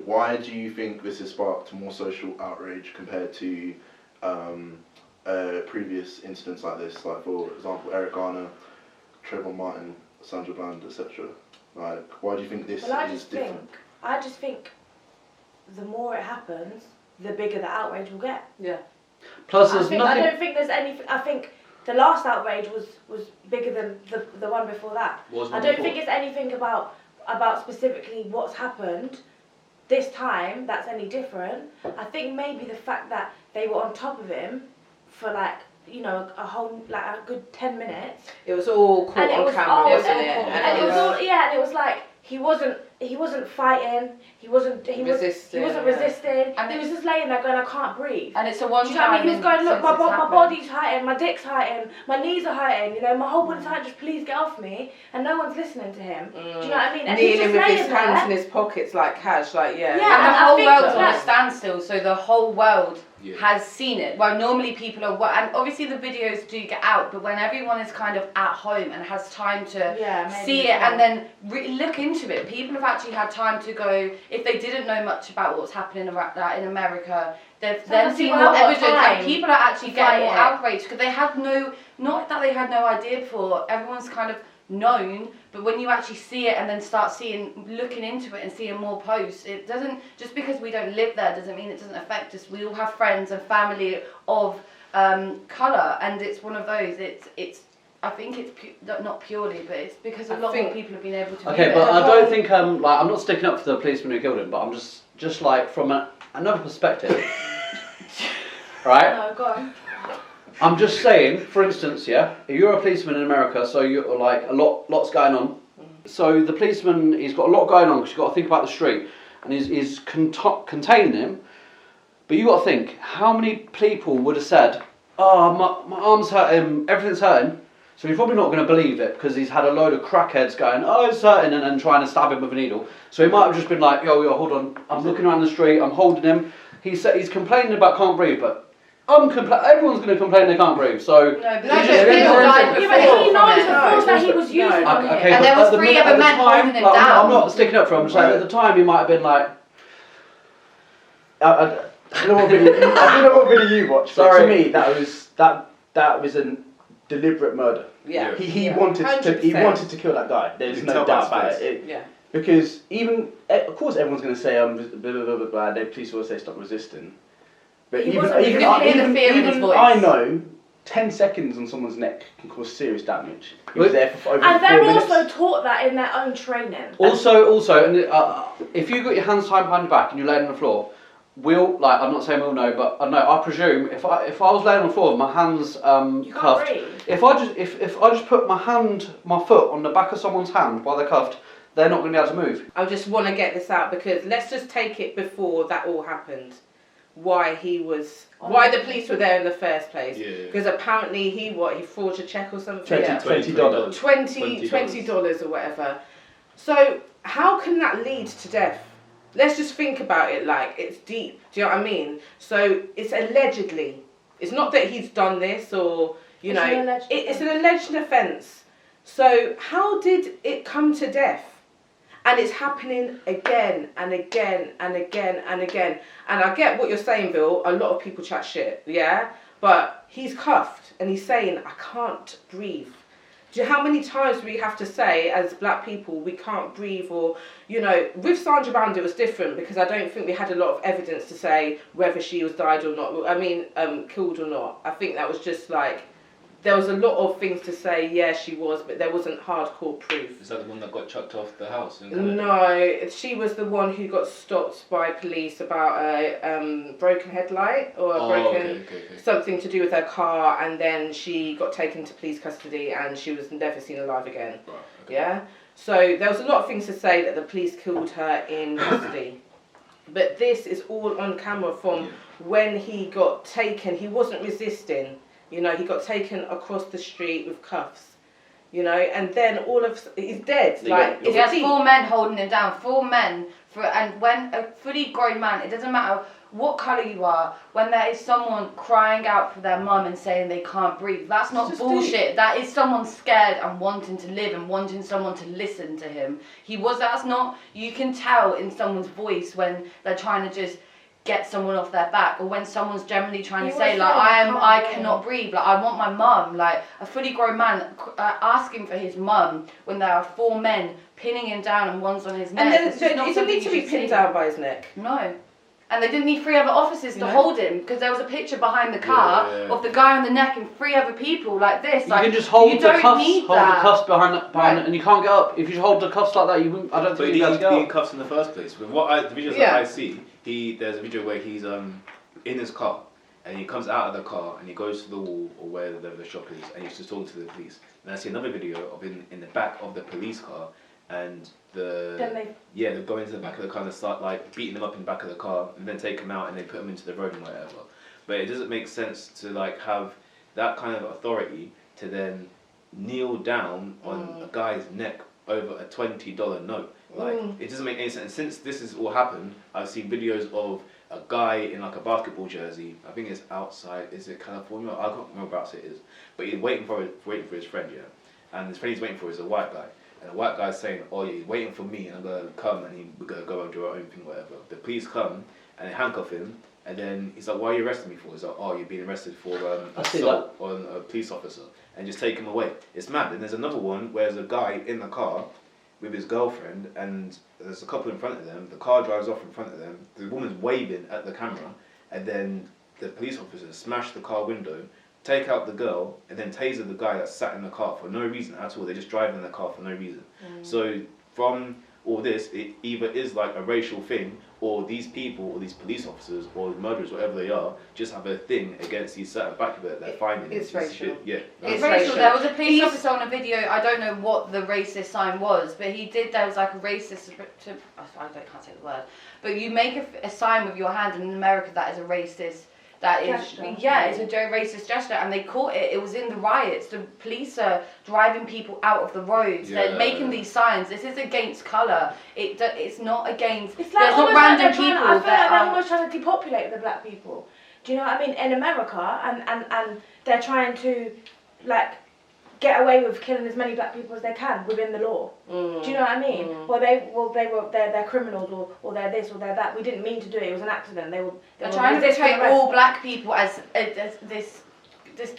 why do you think this has sparked more social outrage compared to previous incidents like this? Like, for example, Eric Garner, Trayvon Martin, Sandra Bland, etc. Like, why do you think this is different? I just think the more it happens, the bigger the outrage will get. Yeah. Plus, there's I don't think there's anything. I think the last outrage was bigger than the one before that. I don't think it's anything about specifically what's happened this time that's any different. I think maybe the fact that they were on top of him for like, you know, a good 10 minutes. It was all caught on camera, wasn't it? And it was all, and it was like he wasn't fighting. He wasn't resisting. And he was just laying there going, I can't breathe. And it's a one time. Do you know what I mean? He was going, look, my body's hurting, my dick's hurting, my knees are hurting. You know, my whole body's hurting. Just please get off me. And no one's listening to him. Do you know what I mean? And kneeling with his hands in his pockets like cash, like yeah. And the whole world's on a standstill, so the whole world has seen it. Well, normally people are, and obviously the videos do get out, but when everyone is kind of at home and has time to see it and then look into it, people have actually had time to go, if they didn't know much about what's happening in America, they've then seen more evidence, and people are actually getting more outraged because they had not that they had no idea before, everyone's kind of known, but when you actually see it and then start looking into it and seeing more posts, it doesn't, just because we don't live there doesn't mean it doesn't affect us. We all have friends and family of colour, and it's one of those, it's I think it's not purely, but it's because a lot more people have been able to. Okay, but I don't think I'm not sticking up for the policeman who killed him, but I'm just like from another perspective, right? No, go on. I'm just saying, for instance, if you're a policeman in America, so you're like lots going on. So the policeman, he's got a lot going on because you've got to think about the street, and he's containing him. But you got to think, how many people would have said, "Oh, my arm's hurting, everything's hurting." So he's probably not going to believe it because he's had a load of crackheads going, "Oh, it's hurting," and then trying to stab him with a needle. So he might have just been like, "Yo, hold on, I'm looking around the street, I'm holding him." He's complaining about can't breathe, but everyone's going to complain they can't breathe. So no, but people died before. But he knows the force that he was using on him. And there was 3 other men holding him down. I'm not sticking up for him. I'm saying at the time he might have been like, I don't know what video you watched. Sorry. To me, that was a deliberate murder. Yeah. He wanted to kill that guy. There's no doubt about it. Because of course, everyone's going to say blah blah blah blah. The police will say stop resisting. But even I know 10 seconds on someone's neck can cause serious damage. He was there for over 4 minutes. And they're also taught that in their own training. Also, and if you got your hands tied behind your back and you're laying on the floor, I'm not saying we'll know, but I presume if I was laying on the floor with my hands cuffed, if I just put my foot on the back of someone's hand while they're cuffed, they're not going to be able to move. I just want to get this out because let's just take it before that all happened. Why the police were there in the first place? Because apparently he forged a check or something. $20 $20 or whatever. So how can that lead to death? Let's just think about it like it's deep. Do you know what I mean? So it's allegedly. It's not that he's done this or it's an alleged offence. So how did it come to death? And it's happening again and again and again and again. And I get what you're saying, Bill. A lot of people chat shit, yeah? But he's cuffed and he's saying, I can't breathe. Do you know how many times we have to say, as black people, we can't breathe? Or, with Sandra Bland it was different because I don't think we had a lot of evidence to say whether she was died or not. I mean, killed or not. I think that was just like, there was a lot of things to say, yeah, she was, but there wasn't hardcore proof. Is that the one that got chucked off the house? No, she was the one who got stopped by police about a broken headlight or something to do with her car, and then she got taken to police custody and she was never seen alive again. Right, okay. Yeah? So there was a lot of things to say that the police killed her in custody. But this is all on camera from when he got taken. He wasn't resisting. He got taken across the street with cuffs, and then he's dead. He has 4 men holding him down, 4 men, and when a fully grown man, it doesn't matter what colour you are, when there is someone crying out for their mum and saying they can't breathe. That's not bullshit. That is someone scared and wanting to live and wanting someone to listen to him. That's not, you can tell in someone's voice when they're trying to just get someone off their back, or when someone's generally trying to say like I cannot breathe, like I want my mum, like a fully grown man asking for his mum when there are 4 men pinning him down and one's on his neck. And then he didn't need to be pinned down by his neck. No. And they didn't need 3 other officers to hold him, because there was a picture behind the car of the guy on the neck and 3 other people like this. You can just hold the cuffs behind, and you can't get up. If you hold the cuffs like that, you wouldn't. I don't think you'd be able to get up. Be in cuffs in the first place. With the videos that I see, there's a video where he's in his car, and he comes out of the car and he goes to the wall or wherever the shop is, and he's just talking to the police. And I see another video of him in the back of the police car. And they go into the back of the car and start like beating them up in the back of the car, and then take them out and they put them into the road and whatever. But it doesn't make sense to like have that kind of authority to then kneel down on a guy's neck over a $20 note. Like it doesn't make any sense. And since this has all happened, I've seen videos of a guy in like a basketball jersey. I think it's outside. Is it California? I can't remember whereabouts it is. But he's waiting for his friend, and his friend he's waiting for is a white guy. And the white guy's saying, oh yeah, he's waiting for me and I'm going to come and we're going to go and do our own thing, whatever. The police come and they handcuff him, and then he's like, why are you arresting me for? He's like, oh, you're being arrested for assault on a police officer, and just take him away. It's mad. And there's another one where there's a guy in the car with his girlfriend, and there's a couple in front of them. The car drives off in front of them. The woman's waving at the camera, and then the police officers smash the car window, take out the girl, and then taser the guy that sat in the car for no reason at all. They're just driving the car for no reason. So from all this, it either is like a racial thing, or these people, or these police officers, or murderers, whatever they are, just have a thing against these certain black people that they're finding. It's racial. It's racial. There was a police officer on a video, I don't know what the racist sign was, but there was like a racist, I can't say the word, but you make a sign with your hand, and in America that is a racist. That is, it's a racist gesture, and they caught it. It was in the riots. The police are driving people out of the roads. They're making these signs. This is against colour. It's not against. It's like there's not random people. I feel like they're almost trying to depopulate the black people. Do you know what I mean? In America, and they're trying to like get away with killing as many black people as they can within the law. Do you know what I mean? They're criminals, or they're this, or they're that. We didn't mean to do it. It was an accident. They're trying to portray all black people as this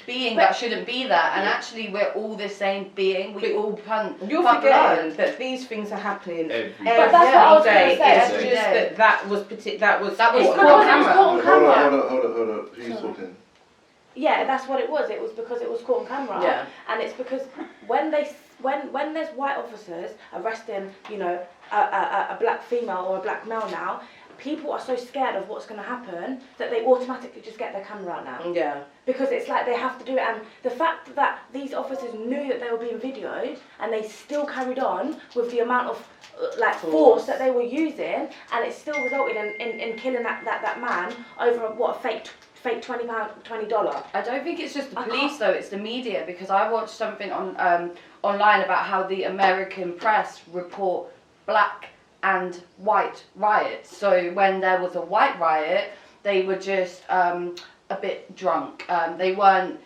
being that shouldn't be there, and actually we're all the same being. We all punt. You're forgetting that these things are happening every day. But that's what I was day. It's just that was caught on camera. Hold on. Who's talking? Yeah, that's what it was. It was because it was caught on camera. Yeah. And it's because when there's white officers arresting, a black female or a black male now, people are so scared of what's going to happen that they automatically just get their camera out now. Yeah. Because it's like they have to do it, and the fact that these officers knew that they were being videoed and they still carried on with the amount of force that they were using, and it still resulted in killing that man over a fake $20. I don't think it's just the police though, it's the media, because I watched something on online about how the American press report black and white riots. So when there was a white riot, they were just a bit drunk. They weren't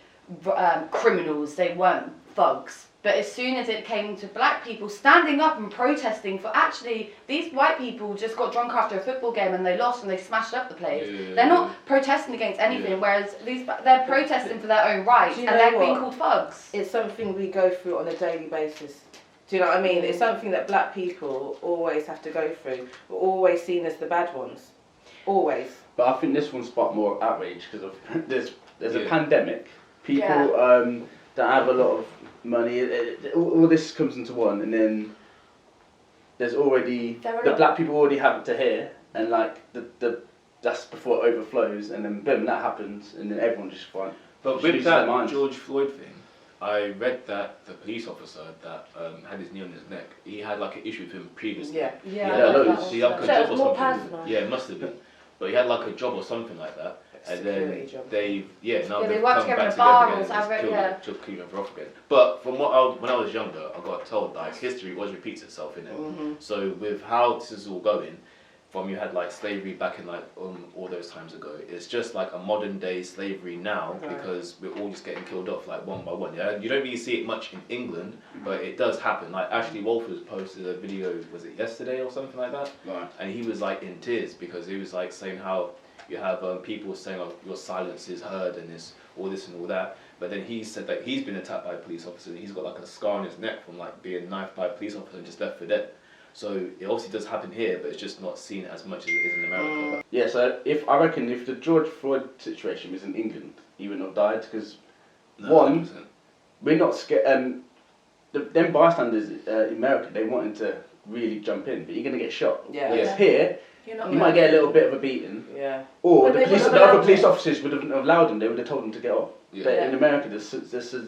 criminals, they weren't thugs. But as soon as it came to black people standing up and protesting for, actually, these white people just got drunk after a football game and they lost and they smashed up the place. They're not protesting against anything, whereas they're protesting for their own rights, and they're being called thugs. It's something we go through on a daily basis. Do you know what I mean? It's something that black people always have to go through. We're always seen as the bad ones. Always. But I think this one sparked more outrage because of there's a pandemic. People that have a lot of money, all this comes into one, and then there's already the black people already have it to here, and like the that's before it overflows, and then boom, that happens, and then everyone just fine. But with that George Floyd thing, I read that the police officer that had his knee on his neck, he had like an issue with him previously. He had like a job or something. Yeah, it must have been. But he had like a job or something like that. And then they worked together in a bar or something. Just keep them off again. But from when I was younger, I got told like history always repeats itself, innit? So with how this is all going, from you had like slavery back in like all those times ago. It's just like a modern day slavery now because we're all just getting killed off like one by one. Yeah, you don't really see it much in England, but it does happen. Like Ashley Walters posted a video, was it yesterday or something like that? Right. And he was like in tears because he was like saying how you have people saying, "Oh, your silence is heard," and all this and all that. But then he said that he's been attacked by a police officer. And he's got like a scar on his neck from like being knifed by a police officer and just left for dead. So it obviously does happen here, but it's just not seen as much as it is in America. Yeah, so I reckon if the George Floyd situation was in England, he wouldn't have died because one, 100%. We're not scared. Them bystanders in America, they wanted to really jump in, but you're gonna get shot. Yeah. Whereas here, you might get a little bit of a beating. Yeah. Or the other police officers wouldn't have allowed them. They would have told them to get off. Yeah. But in America, this they're so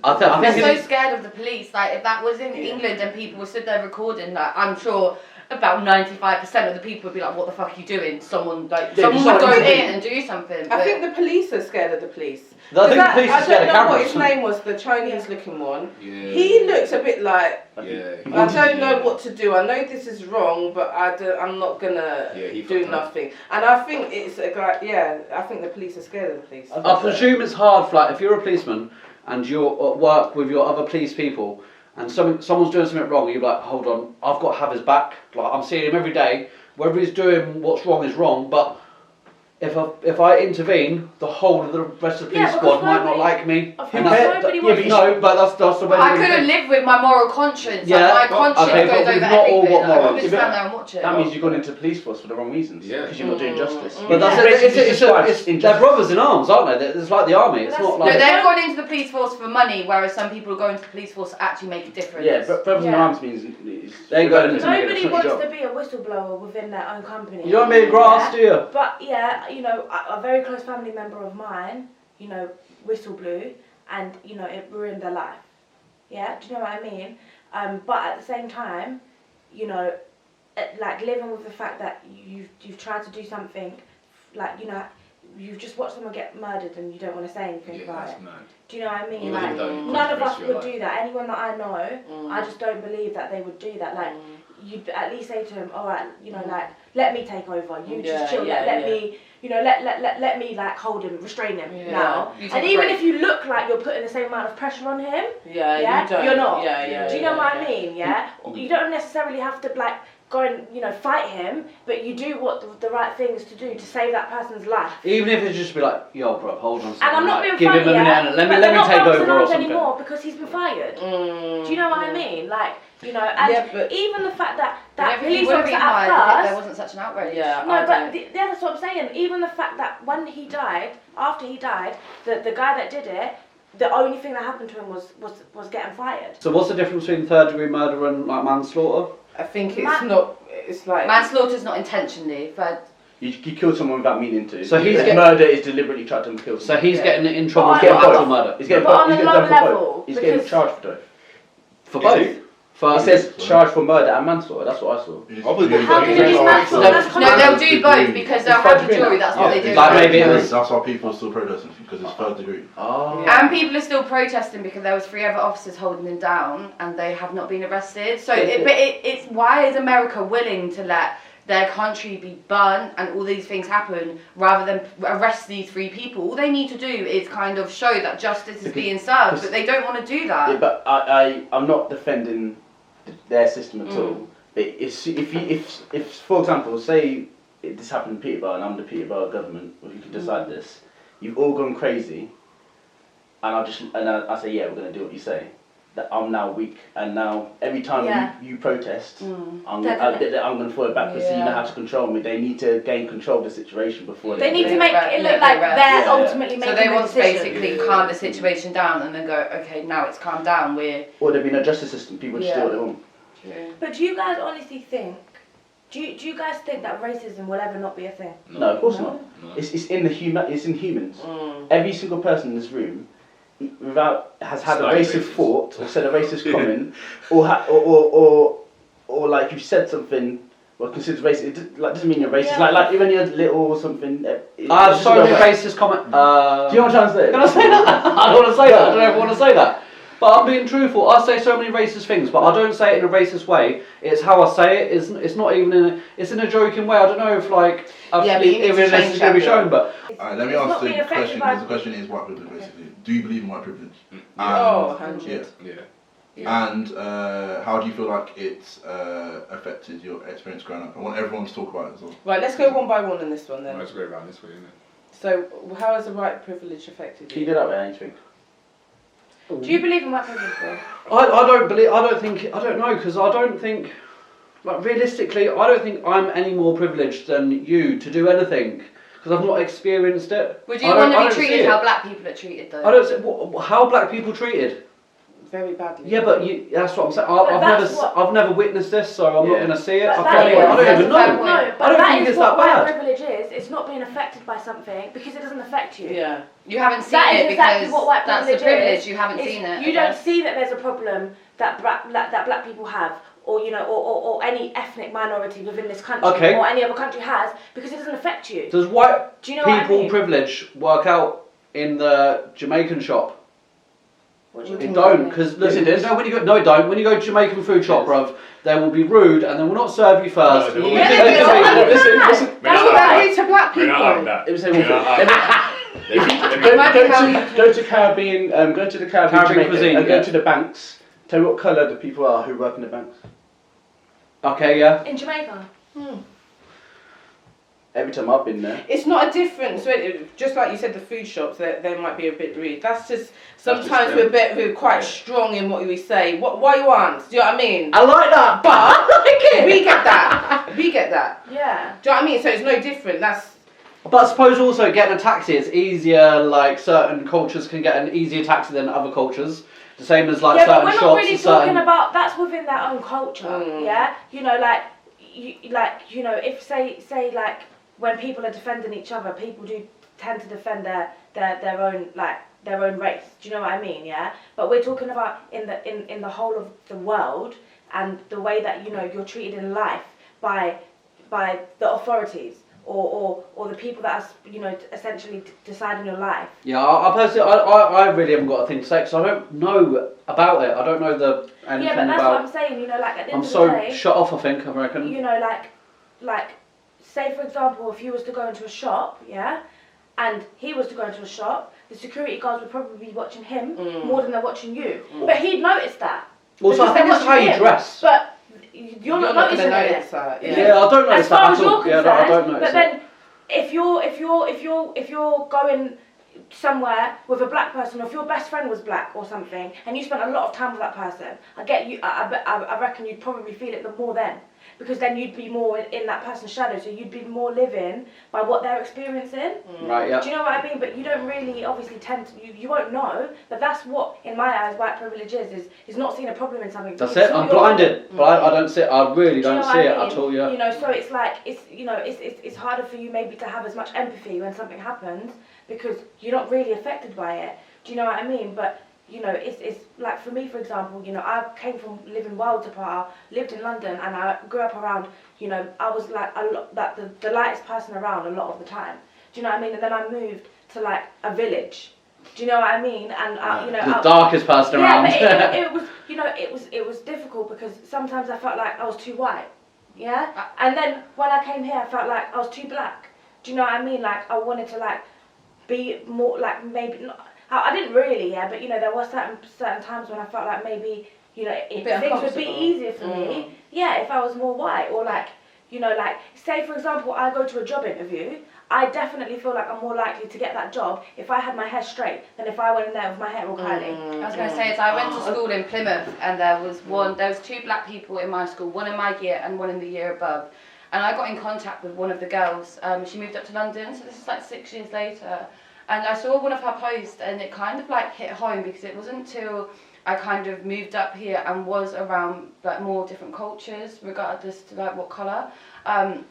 scared of the police. Like if that was in England and people were stood there recording, like I'm sure about 95% of the people would be like, "What the fuck are you doing?" Someone would go in and do something. I think the police are scared of the police. I think the police are scared of cameras. I don't know what his name was, the Chinese-looking one. Yeah. He looks a bit like, Yeah. I don't know what to do. I know this is wrong, but I'm not gonna do nothing. And I think it's a guy. Yeah, I think the police are scared of the police. I presume it's hard for like if you're a policeman and you're at work with your other police people and someone's doing something wrong, you're like, hold on, I've got to have his back. Like I'm seeing him every day. Whether he's doing what's wrong is wrong, but if I intervene, the whole of the rest of the police squad might not like me. But that's the way. I couldn't live with my moral conscience. Yeah, like my conscience goes over everything. I can't just stand there and watch it. That means you've gone into the police force for the wrong reasons. Yeah. Because you're not doing justice. But they're brothers in arms, aren't they? It's like the army. It's not like. No, they've gone into the police force for money, whereas some people go into the police force to actually make a difference. Yeah, but brothers in arms means nobody wants to be a whistleblower within their own company. You don't mean grass, do you? But you know, a very close family member of mine, you know, whistle blew, and you know, it ruined their life. Yeah, do you know what I mean? But at the same time, you know, like living with the fact that you've tried to do something, like, you know, you've just watched someone get murdered and you don't want to say anything about it. Mad. Do you know what I mean? Like, none of us would do that. Anyone that I know, I just don't believe that they would do that. Like, you'd at least say to him, all right, you know, like, let me take over. You just chill. Let me, you know, let me like hold him, restrain him now. And even if you look like you're putting the same amount of pressure on him, you're not. Do you know what I mean? Yeah. You don't necessarily have to like go and, you know, fight him, but you do what the right thing is to do to save that person's life. Even if it's just be like, yo, bro, hold on a second. And I'm not being give funny, him a minute and let me take over or something. Anymore because he's been fired. Do you know what I mean? Like, you know, and even the fact that police officer at first, there wasn't such an outrage. Yeah, no, but that's what I'm saying. Even the fact that when he died, after he died, the guy that did it, the only thing that happened to him was getting fired. So what's the difference between third degree murder and like manslaughter? I think it's not. It's like manslaughter's not intentionally, but you killed someone without meaning to. So murder is deliberately tried to kill someone. So he's getting in trouble for actual murder. He's getting on a low level. He's getting charged for both. For both. It says charged for murder and manslaughter. That's what I saw. How can you do manslaughter? No, they'll do both because they'll have a jury. That's what they do. Like maybe that's why people are still protesting because it's third degree. Oh. And people are still protesting because there was 3 other officers holding them down and they have not been arrested. So, it's why is America willing to let their country be burnt and all these things happen rather than arrest these 3 people? All they need to do is kind of show that justice is being served, but they don't want to do that. Yeah, but I'm not defending their system at all. But if for example, say this happened in Peterborough and I'm the Peterborough government, or you can decide this, you've all gone crazy, and I say, yeah, we're going to do what you say. That I'm now weak, and now every time you protest, I'm going to fall back because you know how to control me. They need to gain control of the situation before they need to make it look like they're ultimately making the decision. So they want to basically calm the situation down and then go, okay, now it's calmed down. Or there'd be no justice system. People just do what they want. But do you guys honestly think? Do you guys think that racism will ever not be a thing? No, of course not. No. It's in humans. Every single person in this room has had a racist thought or said a racist comment or like you said something or considered racist. It doesn't mean you're racist. Like when you're little or something. I have so many racist comment. Do you know what I'm trying to say? Can I say that? I don't want to say that. I don't ever want to say that. But I'm being truthful. I say so many racist things, but I don't say it in a racist way. It's how I say it. It's not even in a, it's in a joking way. I don't know if like if this is going to be shown, but. Alright, let me ask the question. Because the question is white privilege, basically. Do you believe in white privilege? Oh, 100. Yeah. And how do you feel like it's affected your experience growing up? I want everyone to talk about it as well. Right, let's go one by one on this one then. Let's go around this way, innit? So, how has the white privilege affected Can you? you do that with anything? Do you believe in white privilege, bro? I don't know, because I don't think, like realistically, I don't think I'm any more privileged than you to do anything, because I've not experienced it. Would you want to be treated how black people are treated though? I don't see, how black people treated? Very badly. Yeah, but that's what I'm saying. I've never witnessed this, so I'm not going to see it. I don't even know. No, but that is what white privilege is. It's not being affected by something because it doesn't affect you. Yeah. You haven't seen it because that's the privilege. You haven't seen it. You don't see that there's a problem that black people have, or or any ethnic minority within this country, or any other country has, because it doesn't affect you. Does white people privilege work out in the Jamaican shop? It don't, because listen, when you go to Jamaican food shop, bruv, they will be rude and they will not serve you first. Listen. To black people. Go to Caribbean, go to the Caribbean cuisine, and go to the banks. Tell me what colour the people are who work in the banks. Okay, yeah. In Jamaica. Every time I've been there. It's not a difference. Just like you said, the food shops, they might be a bit rude. That's just, sometimes we're quite strong in what we say. What you want? Do you know what I mean? I like that, but we get that. We get that. Yeah. Do you know what I mean? So it's no different. But I suppose also getting a taxi is easier, like certain cultures can get an easier taxi than other cultures. The same as like certain shops. Yeah, but we're not really talking about, that's within their own culture, yeah? You know, if say like, when people are defending each other, people do tend to defend their own race. Do you know what I mean? Yeah. But we're talking about in the whole of the world and the way that you're treated in life by the authorities or the people that are essentially deciding your life. Yeah, I personally I really haven't got a thing to say because I don't know about it. I don't know anything about. Yeah, but that's what I'm saying. Like at the end I'm of the day, so shut off. I reckon. Like. Say for example, if you was to go into a shop, yeah, and he was to go into a shop, the security guards would probably be watching him more than they're watching you. But he'd notice that. Also, I think it's how you dress. But you're not noticing it. Yeah, I don't notice that at all. Yeah, I don't notice. But then, if you're going somewhere with a black person, or if your best friend was black or something, and you spent a lot of time with that person, I reckon you'd probably feel it the more then. Because then you'd be more in that person's shadow, so you'd be more living by what they're experiencing. Right, yeah. Do you know what I mean? But you don't really, obviously, you won't know, but that's what, in my eyes, white privilege is not seeing a problem in something. That's it, I'm blinded, but I don't see it, I really don't see it at all, yeah. You know, so it's like, it's harder for you maybe to have as much empathy when something happens, because you're not really affected by it. Do you know what I mean? But it's like for me, for example, I came from living worlds apart, lived in London, and I grew up around, I was like the lightest person around a lot of the time. Do you know what I mean? And then I moved to like a village. Do you know what I mean? And the darkest person around. Yeah, but it was difficult because sometimes I felt like I was too white. Yeah, and then when I came here, I felt like I was too black. Do you know what I mean? Like I wanted to like be more like maybe not. I didn't really, but there were certain times when I felt like maybe things would be easier for me, if I was more white, or like say for example I go to a job interview, I definitely feel like I'm more likely to get that job if I had my hair straight than if I went in there with my hair all curly. I was going to say, I went to school in Plymouth, and there was two black people in my school, one in my year and one in the year above, and I got in contact with one of the girls. She moved up to London, so this is like 6 years later. And I saw one of her posts, and it kind of like hit home, because it wasn't until I kind of moved up here and was around like more different cultures, regardless to like what colour, that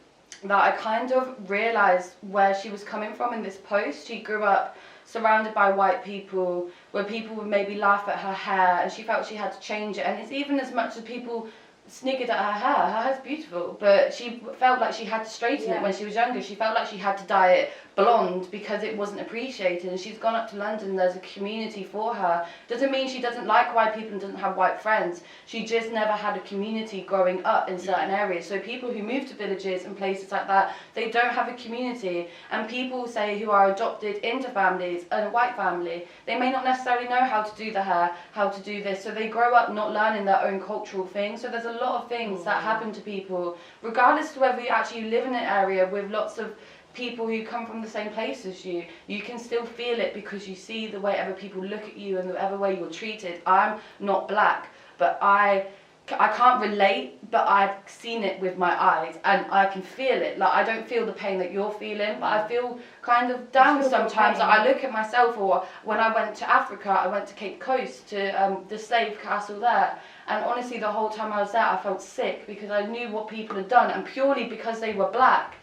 I kind of realised where she was coming from in this post. She grew up surrounded by white people, where people would maybe laugh at her hair, and she felt she had to change it. And it's even as much as people sniggered at her hair. Her hair's beautiful, but she felt like she had to straighten it when she was younger. She felt like she had to dye it blonde because it wasn't appreciated, and she's gone up to London, there's a community for her. Doesn't mean she doesn't like white people and doesn't have white friends. She just never had a community growing up in certain areas. So people who move to villages and places like that, they don't have a community. And people say who are adopted into families, a white family, they may not necessarily know how to do the hair, how to do this, so they grow up not learning their own cultural things. So there's a lot of things that happen to people, regardless of whether you actually live in an area with lots of people who come from the same place as you. You can still feel it because you see the way other people look at you and the other way you're treated. I'm not black, but I can't relate, but I've seen it with my eyes and I can feel it. Like, I don't feel the pain that you're feeling, but I feel kind of down sometimes. Like, I look at myself, or when I went to Africa, I went to Cape Coast, to the slave castle there. And honestly, the whole time I was there, I felt sick because I knew what people had done, and purely because they were black.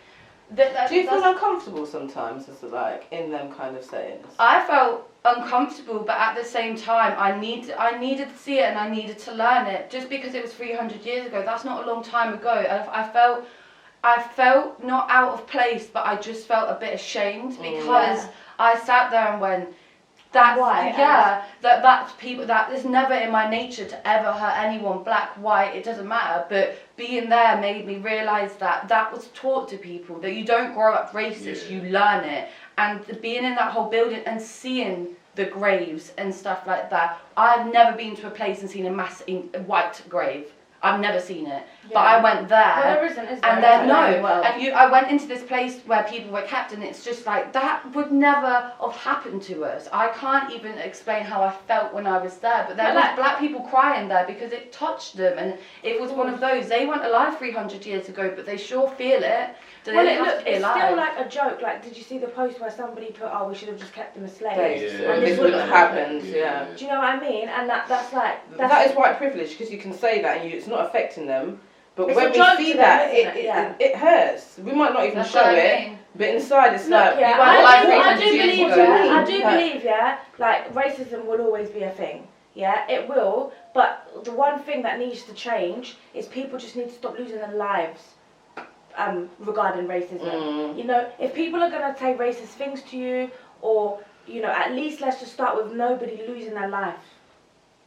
Do you feel uncomfortable sometimes, as like in them kind of settings? I felt uncomfortable, but at the same time, I needed to see it and I needed to learn it. Just because it was 300 years ago, that's not a long time ago. I felt not out of place, but I just felt a bit ashamed because I sat there and went, that's people, that is never in my nature to ever hurt anyone, black, white, it doesn't matter. But being there made me realise that was taught to people, that you don't grow up racist, you learn it. And being in that whole building and seeing the graves and stuff like that, I've never been to a place and seen a white grave. I've never seen it, but I went there. Well, there isn't, is there? And then I went into this place where people were kept, and it's just like, that would never have happened to us. I can't even explain how I felt when I was there, but there was black people crying there because it touched them, and it was one of those. They weren't alive 300 years ago, but they sure feel it. It's still like a joke. Like, did you see the post where somebody put, "Oh, we should have just kept them as slaves"? And this wouldn't have happened. Do you know what I mean? And that is white privilege, because you can say that and it's not affecting them. But it's when we see that, it hurts. We might not even show it, but inside it's like, I do believe, like, racism will always be a thing. Yeah, it will. But the one thing that needs to change is people just need to stop losing their lives. Regarding racism, you know, if people are gonna say racist things to you, or you know, at least let's just start with nobody losing their life,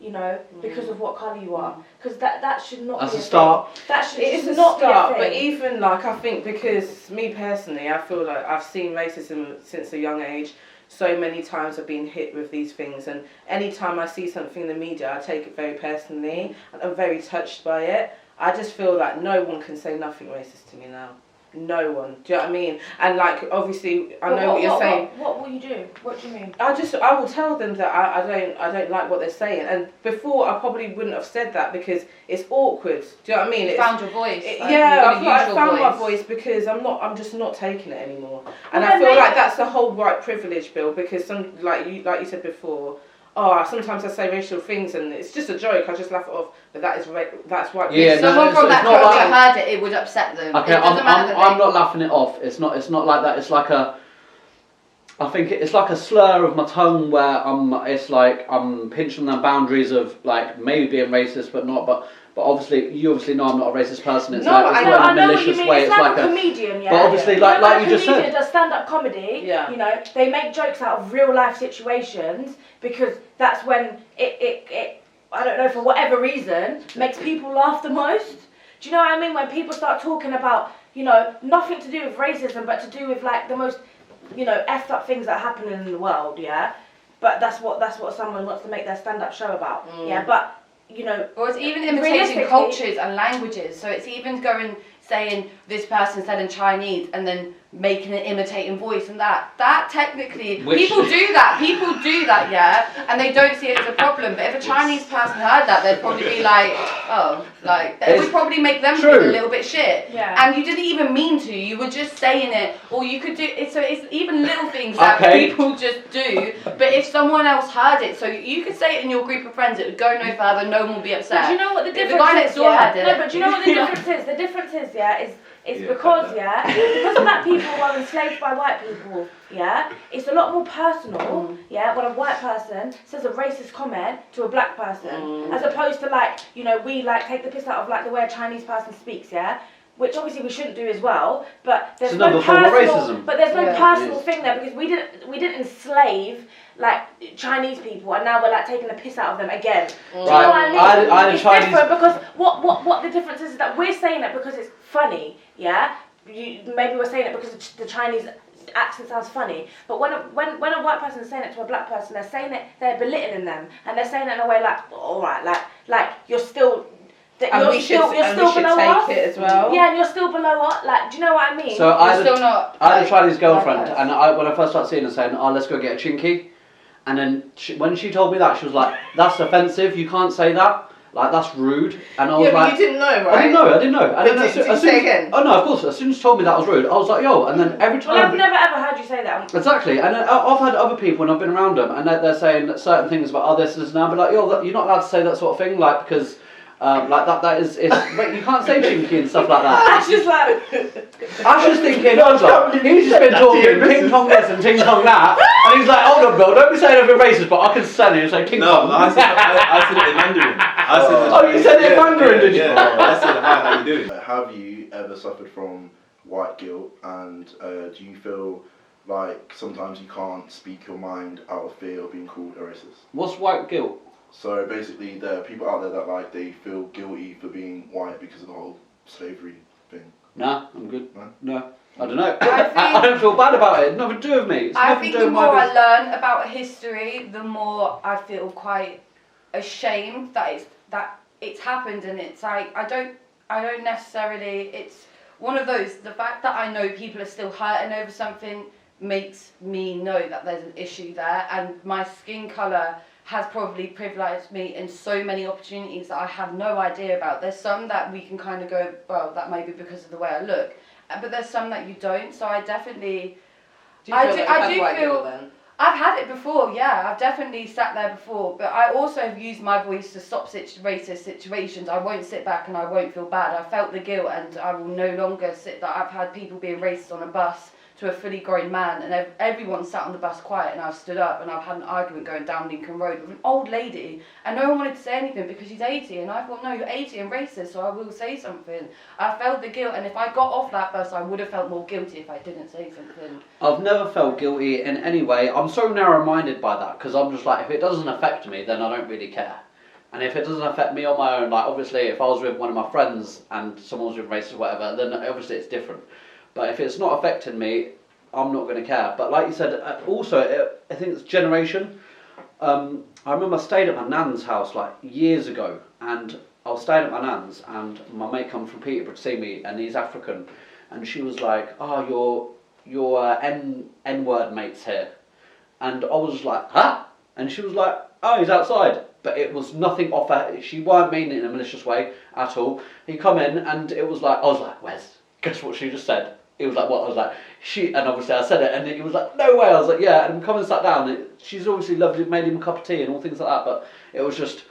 you know, because of what colour you are, because that should not. That's be a start. That should it's not a start, be a thing. but even like, I think, because me personally, I feel like I've seen racism since a young age. So many times I've been hit with these things, and anytime I see something in the media, I take it very personally, and I'm very touched by it. I just feel like no one can say nothing racist to me now. No one. Do you know what I mean? And like, obviously, I know what you're saying. What will you do? What do you mean? I will tell them that I don't like what they're saying. And before, I probably wouldn't have said that because it's awkward. Do you know what I mean? You found your voice. I found my voice because I'm just not taking it anymore. And I feel like that's the whole white privilege bill, because some, like you said before, sometimes I say racial things and it's just a joke, I just laugh it off, but that's white. If someone from that culture heard it, it would upset them. Okay, I'm not laughing it off. It's not like that. It's like I think it's like a slur of my tongue where it's like I'm pinching the boundaries of like maybe being racist, but not. But you obviously know I'm not a racist person. It's I know what you mean. It's like a comedian, But obviously, like you just said, a comedian does stand-up comedy. Yeah. You know, they make jokes out of real life situations because that's when it I don't know, for whatever reason, makes people laugh the most. Do you know what I mean? When people start talking about, you know, nothing to do with racism, but to do with like the most, you know, effed up things that are happening in the world. Yeah. But that's what someone wants to make their stand-up show about. Yeah. But you know, or it's even imitating cultures and languages. So it's even saying this person said in Chinese and then making an imitating voice, and that technically people do that, yeah, and they don't see it as a problem. But if a Chinese person heard that, they'd probably be like, it would probably make them feel a little bit shit. Yeah. And you didn't even mean to, you were just saying it, or you could do it. So it's even little things that people just do. But if someone else heard it, so you could say it in your group of friends, it would go no further, no one will be upset. But do you know what the difference is? The guy next door had it. No, but do you know what the difference is? The difference is, because black people were enslaved by white people, it's a lot more personal, when a white person says a racist comment to a black person, as opposed to like, you know, we like take the piss out of like the way a Chinese person speaks, which obviously we shouldn't do as well. But there's it's no form of personal, racism. but there's no personal thing there because we didn't enslave like Chinese people, and now we're like taking the piss out of them again. Do you know what I mean? It's different because what the difference is that we're saying it because it's funny, yeah. Maybe we're saying it because the Chinese accent sounds funny, but when a white person is saying it to a black person, they're belittling them, and they're saying it in a way like, all right, like you're still. You're still below us. It as well. Yeah, and you're still below us. Like, do you know what I mean? So I had a Chinese girlfriend, like and when I first started seeing her saying, "Oh, let's go get a chinky," and then when she told me that, she was like, "That's offensive. You can't say that. Like, that's rude." And I was like, "You didn't know, right?" I didn't know. And then did you say again? Oh no, of course. As soon as she told me that was rude, I was like, "Yo!" And then every time. Well, I've never ever heard you say that. Exactly, and then I've had other people when I've been around them, and they're saying certain things about this and now, but like, yo, you're not allowed to say that sort of thing, like because. Like that is but you can't say chinky and stuff like that. Ash is like Ash is thinking, hold on, he's just been talking ting tong this and ting tong that, and he's like, hold on, Bill, don't be saying anything racist, but I can stand here and say ting tong. No, I said it in Mandarin. Oh, you said it in Mandarin, did you? Yeah, I said, hi, how you doing? Have you ever suffered from white guilt, and do you feel like sometimes you can't speak your mind out of fear of being called a racist? What's white guilt? So basically, there are people out there that like they feel guilty for being white because of the whole slavery thing. Nah, I'm good. No. I don't I know. think- I don't feel bad about it. It's nothing to do with me. It's I nothing think to do the with my more I business. learn about history, the more I feel quite ashamed that it's happened, and it's like I don't necessarily. It's one of those. The fact that I know people are still hurting over something makes me know that there's an issue there, and my skin colour has probably privileged me in so many opportunities that I have no idea about. There's some that we can kind of go, well, that may be because of the way I look, but there's some that you don't. So I definitely, I do feel. I've had it before, yeah. I've definitely sat there before, but I also have used my voice to stop racist situations. I won't sit back and I won't feel bad. I felt the guilt, and I will no longer sit there. I've had people being racist on a bus to a fully grown man, and everyone sat on the bus quiet, and I've stood up and I've had an argument going down Lincoln Road with an old lady, and no one wanted to say anything because she's 80, and I thought, no, you're 80 and racist, so I will say something. I felt the guilt, and if I got off that bus, I would have felt more guilty if I didn't say something. I've never felt guilty in any way. I'm so narrow-minded by that, because I'm just like, if it doesn't affect me, then I don't really care. And if it doesn't affect me on my own, like obviously if I was with one of my friends and someone was with racist or whatever, then obviously it's different. But if it's not affecting me, I'm not going to care. But like you said, also, I think it's generation. I remember I stayed at my nan's house like years ago, and I was staying at my nan's, and my mate come from Peterborough to see me, and he's African, and she was like, "Oh, your N-word mate's here," and I was like, "Huh?" And she was like, "Oh, he's outside." But it was nothing off her. She weren't meaning it in a malicious way at all. He come in, and it was like, I was like, "Wes, guess what she just said?" He was like, "What?" I was like, "She," and obviously I said it, and he was like, "No way." I was like, "Yeah," and come and sat down. She's obviously loved it, made him a cup of tea and all things like that, but it was just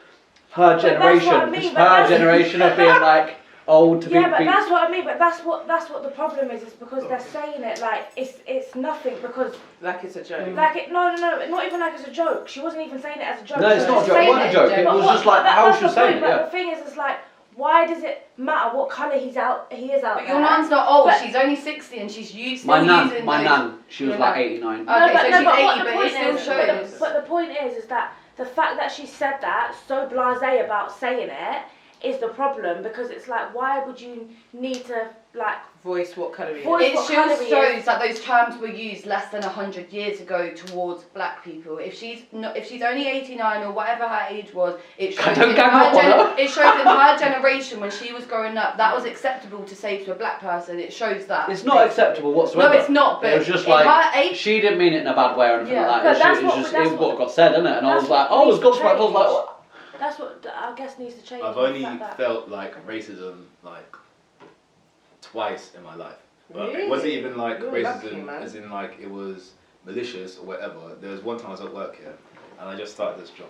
her generation, her generation of being like old to be. Yeah, but that's what I mean. But that's what the problem is. It's because they're saying it like it's nothing because like it's a joke. Like no, not even like it's a joke. She wasn't even saying it as a joke. No, it's not a joke. It wasn't a joke. It was just like how she was saying it. But the thing is, it's like, why does it matter what colour he is out But there? your nan's not old. She's only 60 and she's used. My nan, she was like 89. Okay, so she's 80, but but it still shows. But the point is that the fact that she said that so blasé about saying it is the problem, because it's like, why would you need to like voice what colour he is? It just shows that those terms were used less than 100 years ago towards black people. If she's only 89 or whatever her age was, it shows in her generation when she was growing up that was acceptable to say to a black person. It shows that it's not acceptable whatsoever. No, it's not. But it was just like she didn't mean it in a bad way or anything like that. It was what got said, isn't it? And I was like, oh, it's God's right. I was like, what? That's what I guess needs to change. I've only felt like racism like twice in my life. But it wasn't even like racism as in like it was malicious or whatever. There was one time I was at work here and I just started this job.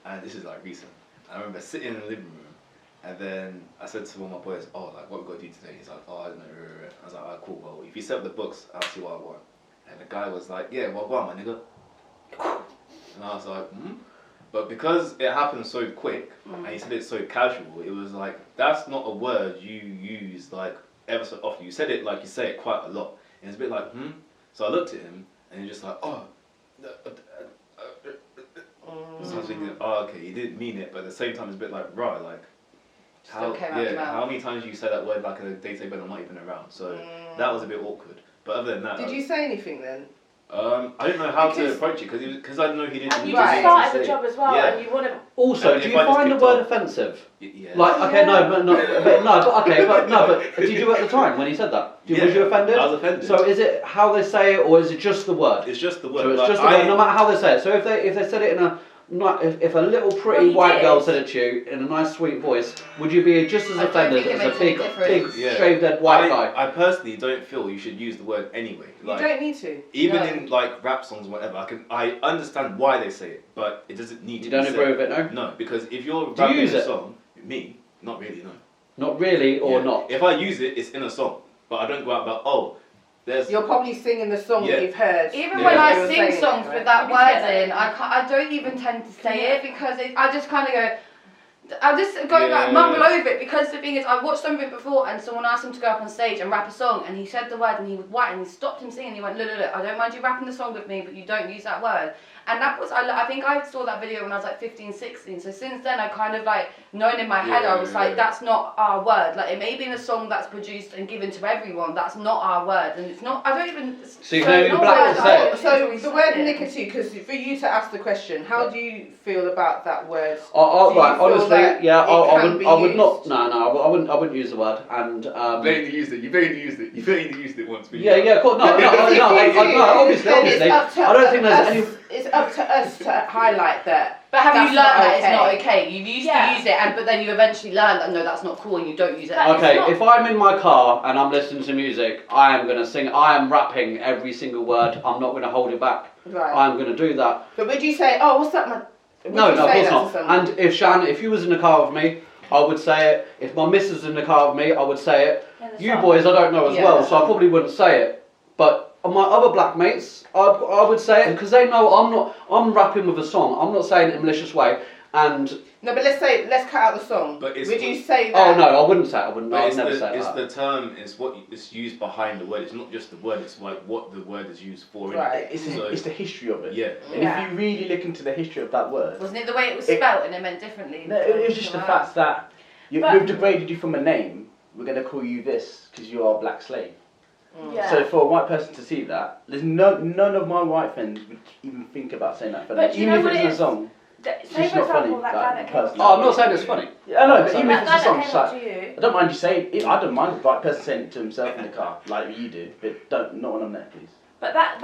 And this is like recent. I remember sitting in the living room and then I said to one of my boys, "Oh, like what we got to do today?" He's like, "Oh, I don't know." I was like, "Alright, cool, well if you set up the books, I'll see what I want." And the guy was like, "Yeah, well go on, my nigga." And I was like, "Hmm?" But because it happened so quick and he said it so casual, it was like, that's not a word you use like ever so often. You said it like you say it quite a lot. And it's a bit like, So I looked at him and he's just like, oh. So I was thinking, oh, okay, you didn't mean it, but at the same time it's a bit like, right, like, how many times you say that word like in a day-to-day when I'm not even around? So that was a bit awkward. But other than that... Did you say anything then? I didn't know how to approach it because I know he didn't. And you just started the job as well, and you want to. Also, do you find the word offensive? Yeah. Like, okay, but did you at the time when he said that? Was you offended? I was offended. So is it how they say it, or is it just the word? It's just the word. So it's just the word, no matter how they say it. So if they said it in a if a little pretty white girl said it to you in a nice sweet voice, would you be just as offended as a big shaved head white guy? I personally don't feel you should use the word anyway. Like, you don't need to. Even in like rap songs or whatever, I understand why they say it, but it doesn't need to. You don't agree with it, no? No, because if you're rapping a song, me, not really, no. Not really, or not? If I use it, it's in a song, but I don't go out about You're probably singing the song that you've heard. Even when I sing songs with that word in, I don't even tend to say it because I just kind of go. I just go like mumble over it because the thing is I watched something before and someone asked him to go up on stage and rap a song and he said the word and he was white and he stopped him singing. He went, look, I don't mind you rapping the song with me, but you don't use that word. And that was, I think I saw that video when I was like 15, 16. So since then I kind of like, known in my head, I was like, that's not our word. Like it may be in a song that's produced and given to everyone, that's not our word. And it's not, I don't even... So you know black to say it. So the word nicotine, because for you to ask the question, how do you feel about that word? Right, honestly, yeah, I would not, no, I wouldn't use the word. And you've only used it once. Yeah, of course, no, obviously. I don't think there's any... It's up to us to highlight that. But have you learned that it's not okay? You used to use it, but then you eventually learned that no, that's not cool, and you don't use it. Okay, if I'm in my car and I'm listening to music, I am going to sing. I am rapping every single word. I'm not going to hold it back. Right. I'm going to do that. But would you say, "Oh, what's that, man"? No, of course not. And if Shan, if you was in the car with me, I would say it. If my missus was in the car with me, I would say it. You boys, I don't know as well, so I probably wouldn't say it. But my other black mates, I would say it because they know I'm rapping with a song. I'm not saying it in a malicious way. And no, but let's cut out the song. But would you say that? Oh no, I wouldn't say it. I wouldn't. But I'd never say it's that. the term. It's what it's used behind the word. It's not just the word. It's like what the word is used for. Right. It's the history of it. Yeah. And if you really look into the history of that word, wasn't it the way it was spelt and it meant differently? No, it was just the fact that we've degraded you from a name. We're going to call you this because you are a black slave. Yeah. So for a white person to see that, there's none of my white friends would even think about saying that. But even if it's a song. Say for example that guy that came up to you. I'm not saying it's funny. Yeah, I know, but even if it's a song, it's like, I don't mind you saying it. I don't mind the white person saying it to himself in the car, like you do, but not when I'm there, please. But that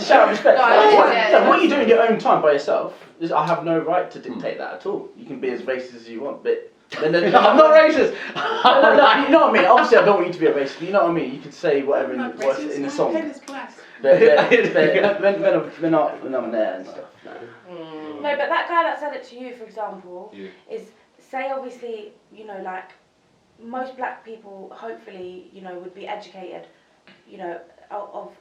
Shout out respect. No, what you do in your own time by yourself, I have no right to dictate that at all. You can be as racist as you want, but... I'm not racist. You know what I mean? Obviously, I don't want you to be a racist. But you know what I mean? You could say whatever what's in the song. But when I'm there and stuff. No, but that guy that said it to you, for example, is say obviously like most black people hopefully would be educated, of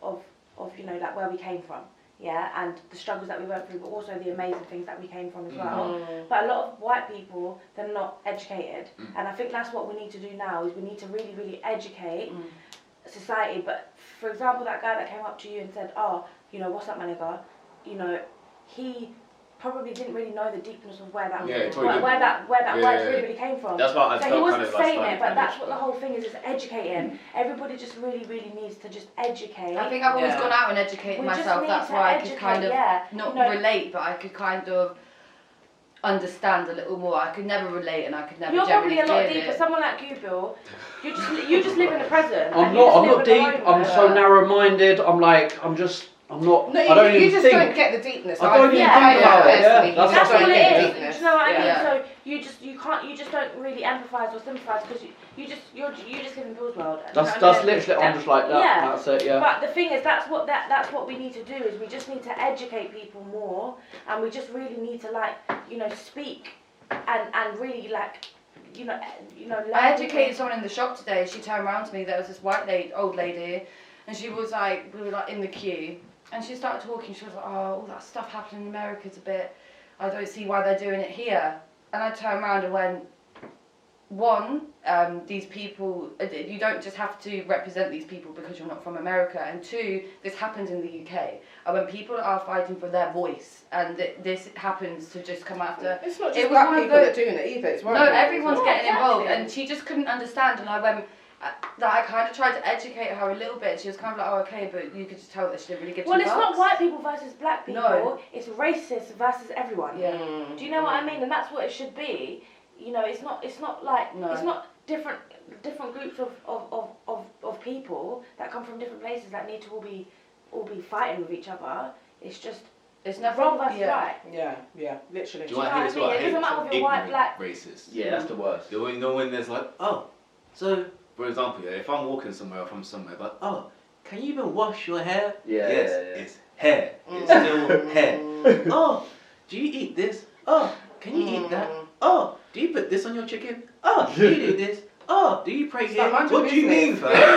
like where we came from. Yeah, and the struggles that we went through, but also the amazing things that we came from as well. But a lot of white people, they're not educated. And I think that's what we need to do now, is we need to really, really educate society. But for example, that guy that came up to you and said, oh, what's up, my nigga? He probably didn't really know the deepness of where that word really came from. That's why I so felt he wasn't kind of saying like it, but that's what the whole thing is educating. Everybody just really, really needs to just educate. I think I've always gone out and educated myself. That's why I could kind of not relate, but I could kind of understand a little more. I could never relate, and I could never. You're probably a lot deeper. Someone like you, Bill, you just live in the present. I'm not deep. I'm so narrow-minded. I'm not. No, I don't you even just think. don't get the deepness. I don't even think about it. Yeah, that's what it is. Deepness. Do you know what I mean? So you just don't really empathise or sympathise because you just live in Bill's world. That's literally. I'm just like that. Yeah. That's it. Yeah. But the thing is, that's what we need to do. Is we just need to educate people more, and we just really need to speak and really I educated someone in the shop today. She turned around to me. There was this old lady, and she was like, we were like in the queue. And she started talking, she was like, oh, all that stuff happening in America's a bit, I don't see why they're doing it here. And I turned around and went, these people, you don't just have to represent these people because you're not from America, and 2, this happens in the UK. And when people are fighting for their voice, and this happens to just come after... It's not just black people that are doing it either, it's No, everyone's getting involved, and she just couldn't understand, and I went... That I kind of tried to educate her a little bit. She was kind of like, "Oh, okay," but you could just tell that she didn't really give two Well, it's fucks. not white people versus black people. No. It's racist versus everyone. Yeah. Do you know what I mean? And that's what it should be. You know, it's not like No. it's not different groups of people that come from different places that need to all be fighting with each other. It's just It's nothing wrong versus right. Yeah, literally. Do you want to hate It doesn't matter if you're white, black. Racist. Yeah, that's the worst. You know when there's like, oh, so for example, if I'm walking somewhere or from somewhere, but oh, can you even wash your hair? Yeah, yes, yeah. it's hair. It's still hair. Oh, do you eat this? Oh, can you eat that? Oh, do you put this on your chicken? Oh, do you do this? Oh, do you pray here? What do you mean, fam? What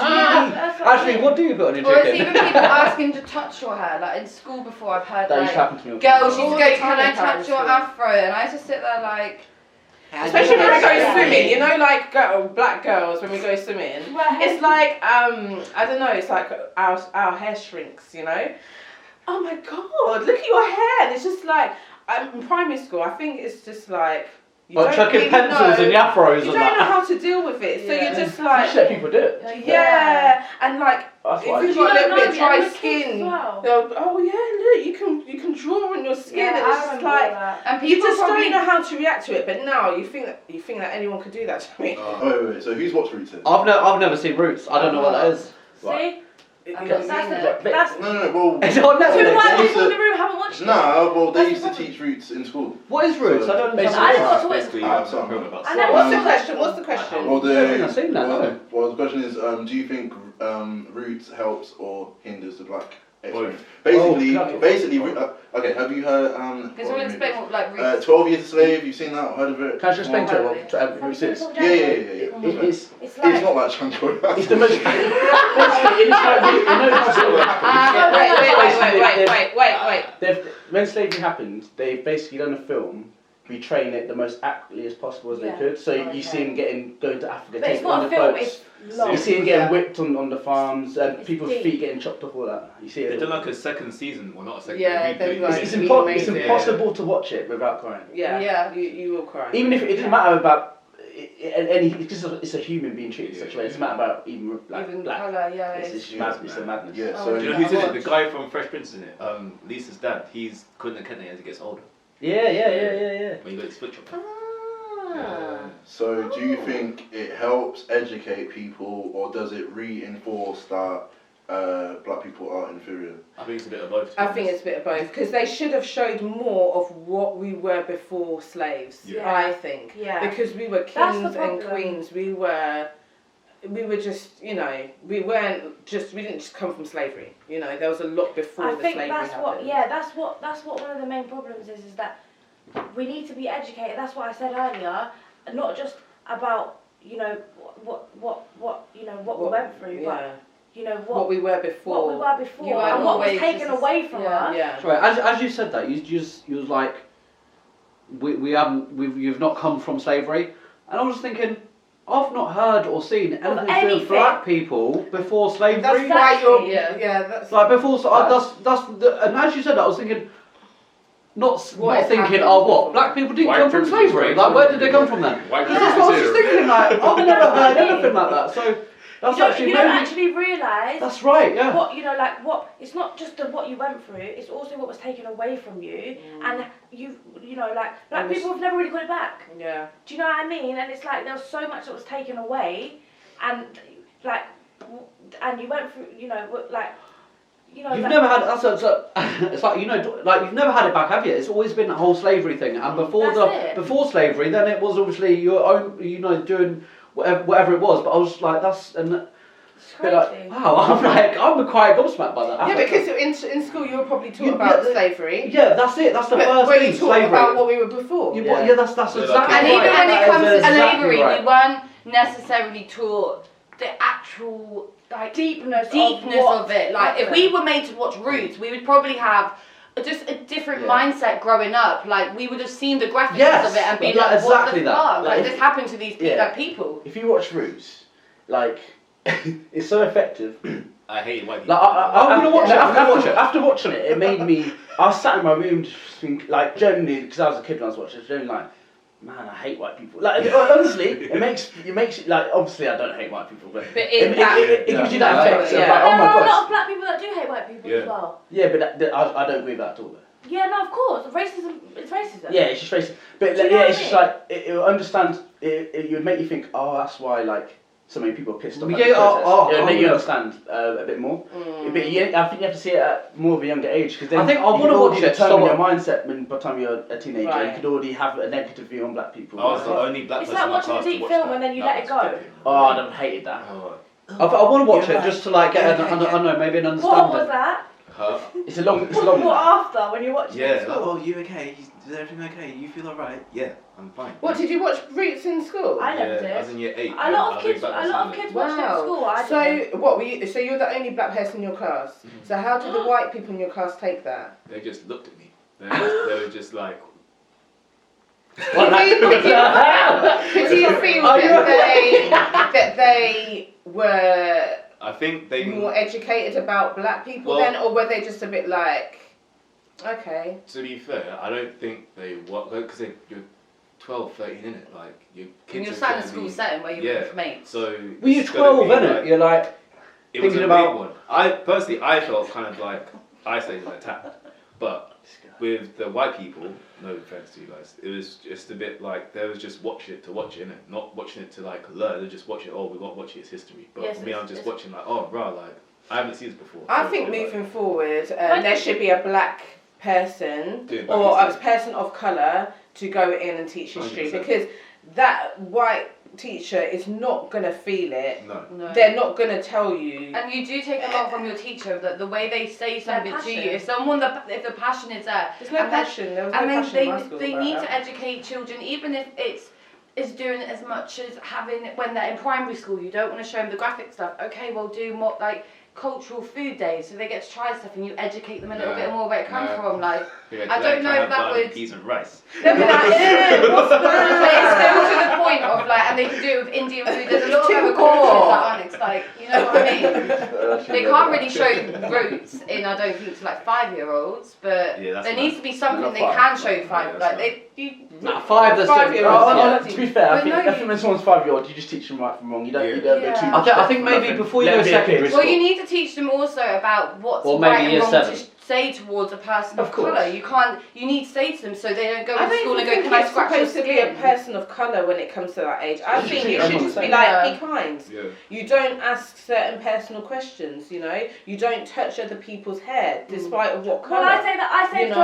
do you mean? Actually, what do you put on your Or it's chicken? even people asking to touch your hair. Like in school before, I've heard That used to like happen to me. girls used All to the go, time "Can I in primary touch your school. afro?" And I used to sit there like. Especially when we go swimming, you know, like black girls when we go swimming. It's like I don't know. It's like our hair shrinks, you know. Oh my god! Look at your hair. And it's just like in primary school. I think it's just like. Chucking pencils and afros and You don't that. know how to deal with it, so you're just You like. should let people do it. Yeah, and like That's why. if you've You got a don't little bit know, of dry and with kids skin, as well. they'll, oh yeah, look, you can draw on your skin, Yeah, and it's I just remember like that. And you people just probably don't know how to react to it. But now you think that anyone could do that to me. Wait. So who's watched Roots then? I've never seen Roots. I don't know what that is. See? That's That's No. Well, It's on two Netflix. white They used people in to- the room haven't watched it. No, well, they That's used the to teach Roots in school. What is Roots? I don't Basically, know. I never got to watch basically, it. sorry. program about I never- What's the Um, question? What's the question? Well, I don't think I've seen that, no. Well, the question is, do you think Roots helps or hinders the black experience? Both. Basically, okay. Have you heard? Can someone explain what like roots? 12 Years a Slave. You've seen that? Heard of it? Can I just explain to her what Roots is? Yeah. It's It's It's not like Django. it's the most. Basically, it's like you know how slavery happened. When slavery happened, they basically done a film, retrain it the most accurately as possible as they could. So you see them going to Africa, But it's taking on not a the film, boats. it's long. You see them getting whipped on the farms and It's people's deep. feet getting chopped off, all that. You see They've it. done like a second season, well not a second. Yeah, reboot. they've like- It's amazing. impossible to watch it without crying. Yeah. You will cry. Even if it doesn't matter about any, it's a human being treated such a way. It doesn't matter about even like Even black. colour, yeah. It's a madness. Yeah. Oh, So Do you know who's in it? The guy from Fresh Prince is in it. Lisa's dad. He's couldn't have as he gets older. Yeah. When you got his foot chopped. So, do you think it helps educate people, or does it reinforce that black people are inferior? I think it's a bit of both. I think it's a bit of both because they should have showed more of what we were before slaves. Yeah. I think. Yeah. Because we were That's the kings and problem. queens. We were just, we didn't just come from slavery. You know, there was a lot before I the think slavery that's happened. that's what one of the main problems is that we need to be educated. That's what I said earlier, not just about what we went through, but what we were before. what we were before, You and weren't what was always taken just- away from us. Yeah. Right, as you said that, you was like, you've not come from slavery, and I was thinking, I've not heard or seen anything to do anything. with black people before slavery. That's why you're. Exactly. That's. Like before, and as you said that, I was thinking, not What thinking, has happened oh, what, before? black people didn't White come from privilege is slavery? great. Like, where did they come from then? White Because that's privilege what I is was here. thinking, like, I've never heard anything like that. So that's actually you don't maybe. actually realise That's right, yeah. what it's not just what you went through, it's also what was taken away from you, and black people have never really got it back. Yeah. Do you know what I mean? And it's like there was so much that was taken away, and you went through, You've like, never had it's like you've never had it back, have you? It's always been the whole slavery thing, and before slavery, then it was obviously your own, doing whatever it was. But I was like, it's crazy. like, wow, I'm quite gobsmacked by that. Yeah, because in school you were probably taught about slavery. Yeah, that's it. That's the first But thing. you taught Slavery. about what we were before. Yeah, that's exactly right. And even when it comes to That is exactly slavery, right. we weren't necessarily taught the actual deepness of it. Like if we were made to watch Roots, we would probably have just a different mindset growing up. Like, we would have seen the graphics of it and be like, exactly what the that. fuck? Like, this happened to these people. If you watch Roots, like, it's so effective. I hate white people. Like, I'm gonna watch it. After watching it, it made me. I was sat in my room just thinking, like, generally, because I was a kid when I was watching it, generally like, man, I hate white people. Like, honestly, it makes it like. Obviously, I don't hate white people, but it gives you that effect. Of like, there oh my are gosh. a lot of black people that do hate white people as well. Yeah, but I don't agree with that at all. Though. Yeah, no, of course, racism. It's racism. Yeah, it's just racism. But it's just like it will understand. It would make you think. Oh, that's why like so many people are pissed off. It would make you understand a bit more. But I think you have to see it at more of a younger age because I think I want to watch it. Determine your mindset by the time you're a teenager. Right. You could already have a negative view on black people. I was the only black person. It's like watching a deep film and then you let it go. Oh, I don't hated that. I want to watch it just to like get I don't know, maybe an understanding. What was that? It's a long. What after when you watch it? Yeah. Like, oh, you okay? Is everything okay? You feel alright? Yeah, I'm fine. What, did you watch Roots in school? I never did. I was in year 8. A lot of kids watched it at school. What were you? So you're the only black person in your class. Mm-hmm. So how did the white people in your class take that? They just looked at me. They were just like. Could you feel that they were? I think they more educated about black people then, or were they just a bit like, okay? To be fair, I don't think they because you're 12, 13 in it, like your kids. And you're sat in a school setting where you're with mates. So well, you're 12, innit? You're like thinking about. One. I felt kind of like isolated and attacked, but with the white people, no offense to you guys, it was just a bit like they was just watching it to watch it, innit? Not watching it to like learn. They're just watching. Oh, we got to watch it. It's history. But for me, I'm just watching like, oh, bro, like I haven't seen this before. I think moving forward, there should be a black person or a person of colour to go in and teach history 100%. Because that white teacher is not going to feel it. No. They're not going to tell you. And you do take a lot from your teacher, that the way they say something to you. If the passion is there. There's no passion. There was no passion in my school. They need to educate children, even if it's doing as much as having, when they're in primary school, you don't want to show them the graphic stuff. Okay, well do more like cultural food days, so they get to try stuff and you educate them a little bit more where it comes from. Like, I don't know if that would. Peas and rice. They'll be like, what's that? But it's still to the point of like, and they can do it with Indian food. There's a lot of other cultures that aren't. It's like, you know what I mean? They can't really show roots in, I don't think, to like 5-year-olds, but there needs to be something they can show 5. Like they. 5. That's 5-year-olds. To be fair, I think when someone's 5-year-old, you just teach them right from wrong. You don't go too much. I think maybe before you go secondary school. Well, you need to teach them also about what's right and wrong to say towards a person of colour. You need to say to them so they don't go to school and go, can I scratch your skin? I don't think it's supposed to be a person of colour when it comes to that age. I think you should just be like, be kind. Yeah. You don't ask certain personal questions, you know. You don't touch other people's hair, despite of what colour. Well, I say to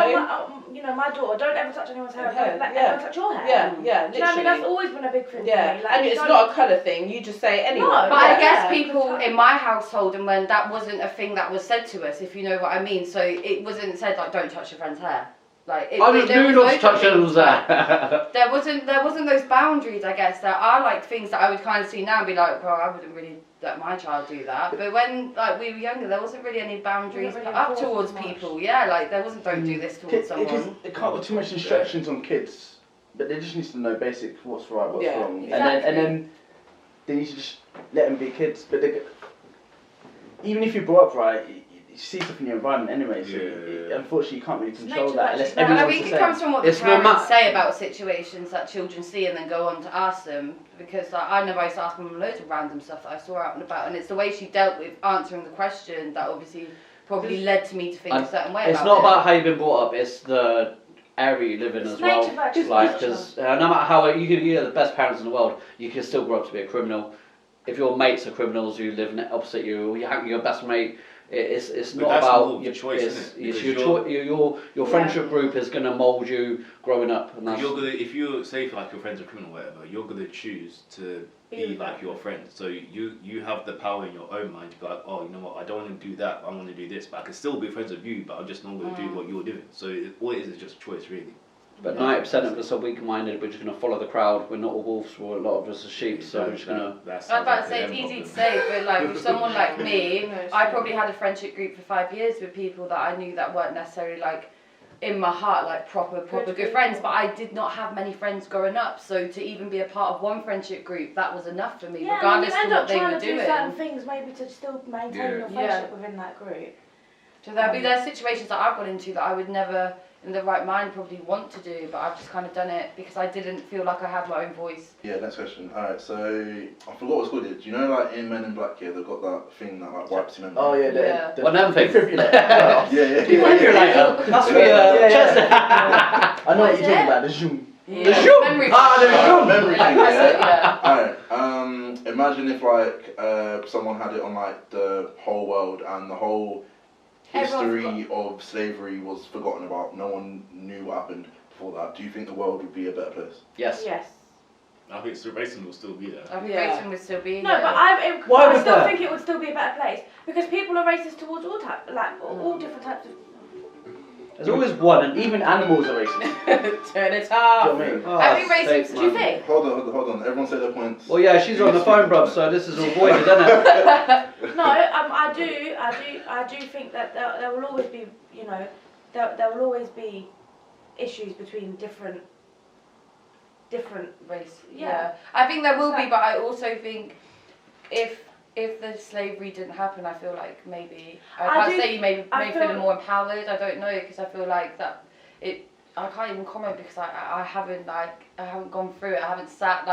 my daughter, don't ever touch anyone's hair. Don't let anyone touch your hair. Yeah, do you know what I mean? That's always been a big thing for me. Like, and it's not a colour thing. You just say anyone. No, but I guess people in my household, and when that wasn't a thing that was said to us, if you know what I mean. So it wasn't said like, don't touch your friend's hair. Like I was doing not to touch anyone's hair. There wasn't those boundaries. I guess there are like things that I would kind of see now and be like, well, I wouldn't really let my child do that. But when like we were younger, there wasn't really any boundaries really up towards people. Yeah, like there wasn't don't do this towards someone. Because it can't put too much instructions on kids, but they just need to know basic what's right, what's wrong, exactly. and then they need to just let them be kids. But even if you brought up right, you see stuff in your environment anyway. So unfortunately, you can't really control that unless everyone's the same. I think it comes from what the parents say about situations that children see and then go on to ask them. Because I know I used to ask them loads of random stuff that I saw out and about, and it's the way she dealt with answering the question that obviously probably led to me to think a certain way about it. It's not about how you've been brought up; it's the area you live in as well. Like, because no matter how you're the best parents in the world, you can still grow up to be a criminal. If your mates are criminals who live opposite you, your best mate. It's not about your choice. It's your friendship group is going to mould you growing up. And if you say like your friend's a criminal or whatever, you're going to choose to be like your friend. So you have the power in your own mind to be like, oh, you know what, I don't want to do that. I want to do this, but I can still be friends with you. But I'm just not going to do what you're doing. So all it is just a choice, really. But 90% of us are weak-minded. We're just going to follow the crowd. We're not all wolves. A lot of us are sheep. So we're just going to. I was about to say it's easy to say, but like with someone like me, I probably had a friendship group for 5 years with people that I knew that weren't necessarily like in my heart like proper good friends. But I did not have many friends growing up, so to even be a part of one friendship group, that was enough for me, regardless of what they were doing. You end up trying to do certain things maybe to still maintain your friendship within that group. So there's situations that I've got into that I would never, in the right mind, probably want to do, but I've just kind of done it because I didn't feel like I had my own voice. Yeah, next question. Alright, so I forgot what's called it. Do you know, like in Men in Black here, they've got that thing that like wipes your memory? Oh yeah, One of them things. Defibrillator. Defibrillator. That's for your chest. I know what you're talking about. The zoom. Yeah. The zoom. Memory Memory thing. Yeah. Alright. Imagine if like someone had it on like the whole world and the whole history of slavery was forgotten about. No one knew what happened before that. Do you think the world would be a better place? Yes. Yes. I think racism will still be there. I think racism would still be No, there. but I still think it would still be a better place because people are racist towards all all different types of. There's always one, and Even animals are racist. Turn it Do off. you know what I mean? I think racism. Do you think? Hold on. Everyone say their points. Well, yeah, she's on the phone, bruv. So this is all voided, isn't it? No, I do think that there will always be, you know, there will always be issues between different race. Yeah. I think there will be, but I also think if the slavery didn't happen, I feel like maybe I can't say you may feel more empowered. I don't know because I feel like that it. I can't even comment because I haven't gone through it. I haven't sat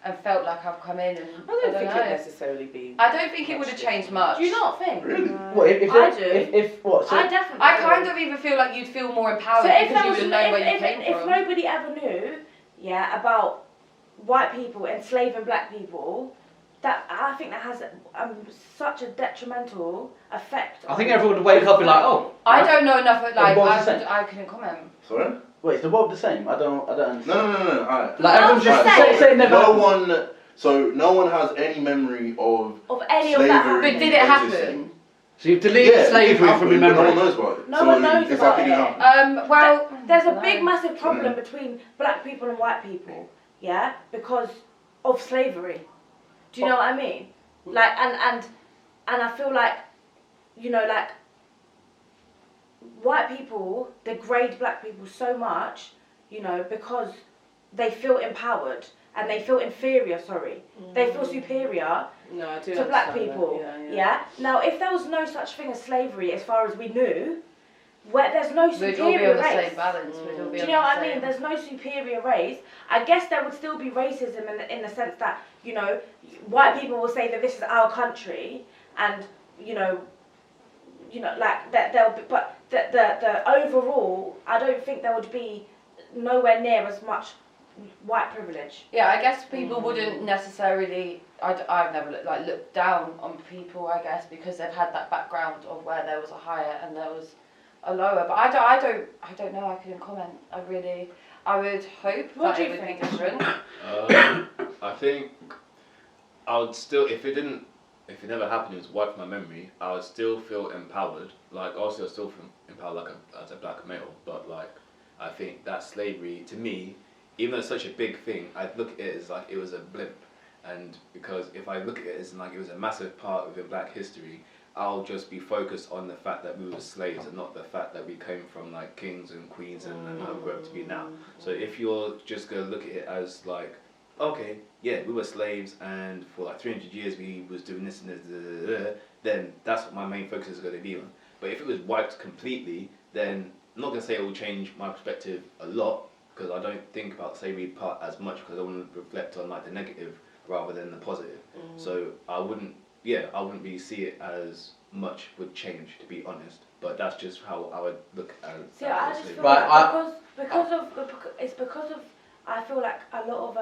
and felt like I've come in and I don't think it necessarily be. I don't think it would have changed much. Do you not think? Really? What I do. If what? So I definitely. I kind of even feel like you'd feel more empowered So because you would know where you came from. If nobody ever knew, about white people enslaving black people, I think that has such a detrimental effect. I think everyone would wake up and be like, oh. I don't know enough. I couldn't comment. Sorry? wait, is the world the same? I don't understand. No. Alright. Like everyone's just say never. No one has any memory of any of that. But did it happen? So you've deleted slavery from your memory. No one knows about it. No one knows about it. Well, there's a big, massive problem between black people and white people, because of slavery. Do you know what I mean? Like, and I feel like, white people degrade black people so much, because they feel empowered and they feel inferior. They feel superior to black people. Yeah. Now, if there was no such thing as slavery, as far as we knew, where there's no superior race. The same balance. Do you know what I mean? There's no superior race. I guess there would still be racism in the sense that white people will say that this is our country, and like that there'll be, but the overall, I don't think there would be nowhere near as much white privilege. Yeah, I guess people wouldn't necessarily. I've never looked down on people, I guess, because they've had that background of where there was a higher and there was a lower. But I don't know. I couldn't comment. I would hope that it would be different. I think I would still, if it never happened, it was wiped from my memory, I would still feel empowered. Like, obviously I still feel empowered as a black male, but I think that slavery, to me, even though it's such a big thing, I look at it as like it was a blip. And because if I look at it as like it was a massive part of your black history, I'll just be focused on the fact that we were slaves and not the fact that we came from like kings and queens and how we grew up to be now. So if you're just going to look at it as like, okay, yeah, we were slaves and for like 300 years we was doing this and this, then that's what my main focus is going to be on. But if it was wiped completely, then I'm not going to say it will change my perspective a lot, because I don't think about the slavery part as much, because I want to reflect on like the negative rather than the positive. So I wouldn't really see it as much would change, to be honest. But that's just how I would look at it. See, I just feel like because of I feel like a lot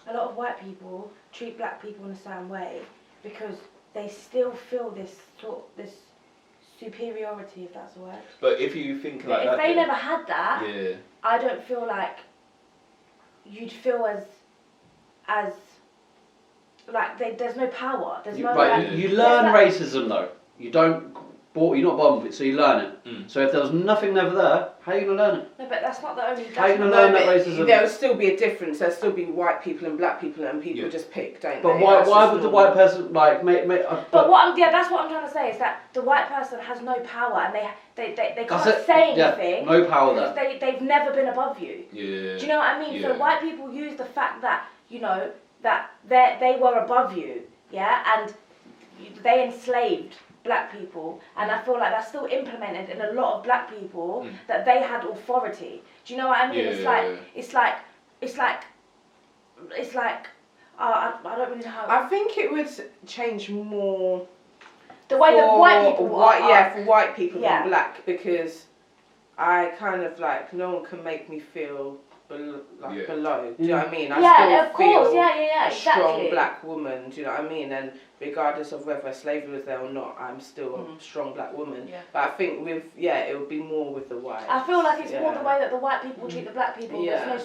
of white people treat black people in the same way because they still feel this superiority, if that's a word. But if you think like if that, they never had that, yeah. I don't feel like you'd feel as like there's no power. There's no. Right, you learn racism though. You don't you're not born with it, so you learn it. So if there was nothing never there, how are you going to learn it? No, but that's not the only. How are you going to learn that racism? There will still be a difference. There'll still be white people and black people, and people just pick, don't but they? why would the white person like make? But that's what I'm trying to say is that the white person has no power, and they can't say anything. No power there. They've never been above you. Yeah. Do you know what I mean? So white people use the fact that that they were above you, and they enslaved black people, and I feel like that's still implemented in a lot of black people that they had authority. Do you know what I mean? It's like I don't really know how. I think it would change more the way that white people for white people than black, because I kind of like no one can make me feel below. Do you know what I mean? I still feel a strong black woman. Do you know what I mean? And regardless of whether slavery was there or not, I'm still a strong black woman. Yeah. But I think it would be more with the white. I feel like it's more the way that the white people treat the black people. Yeah.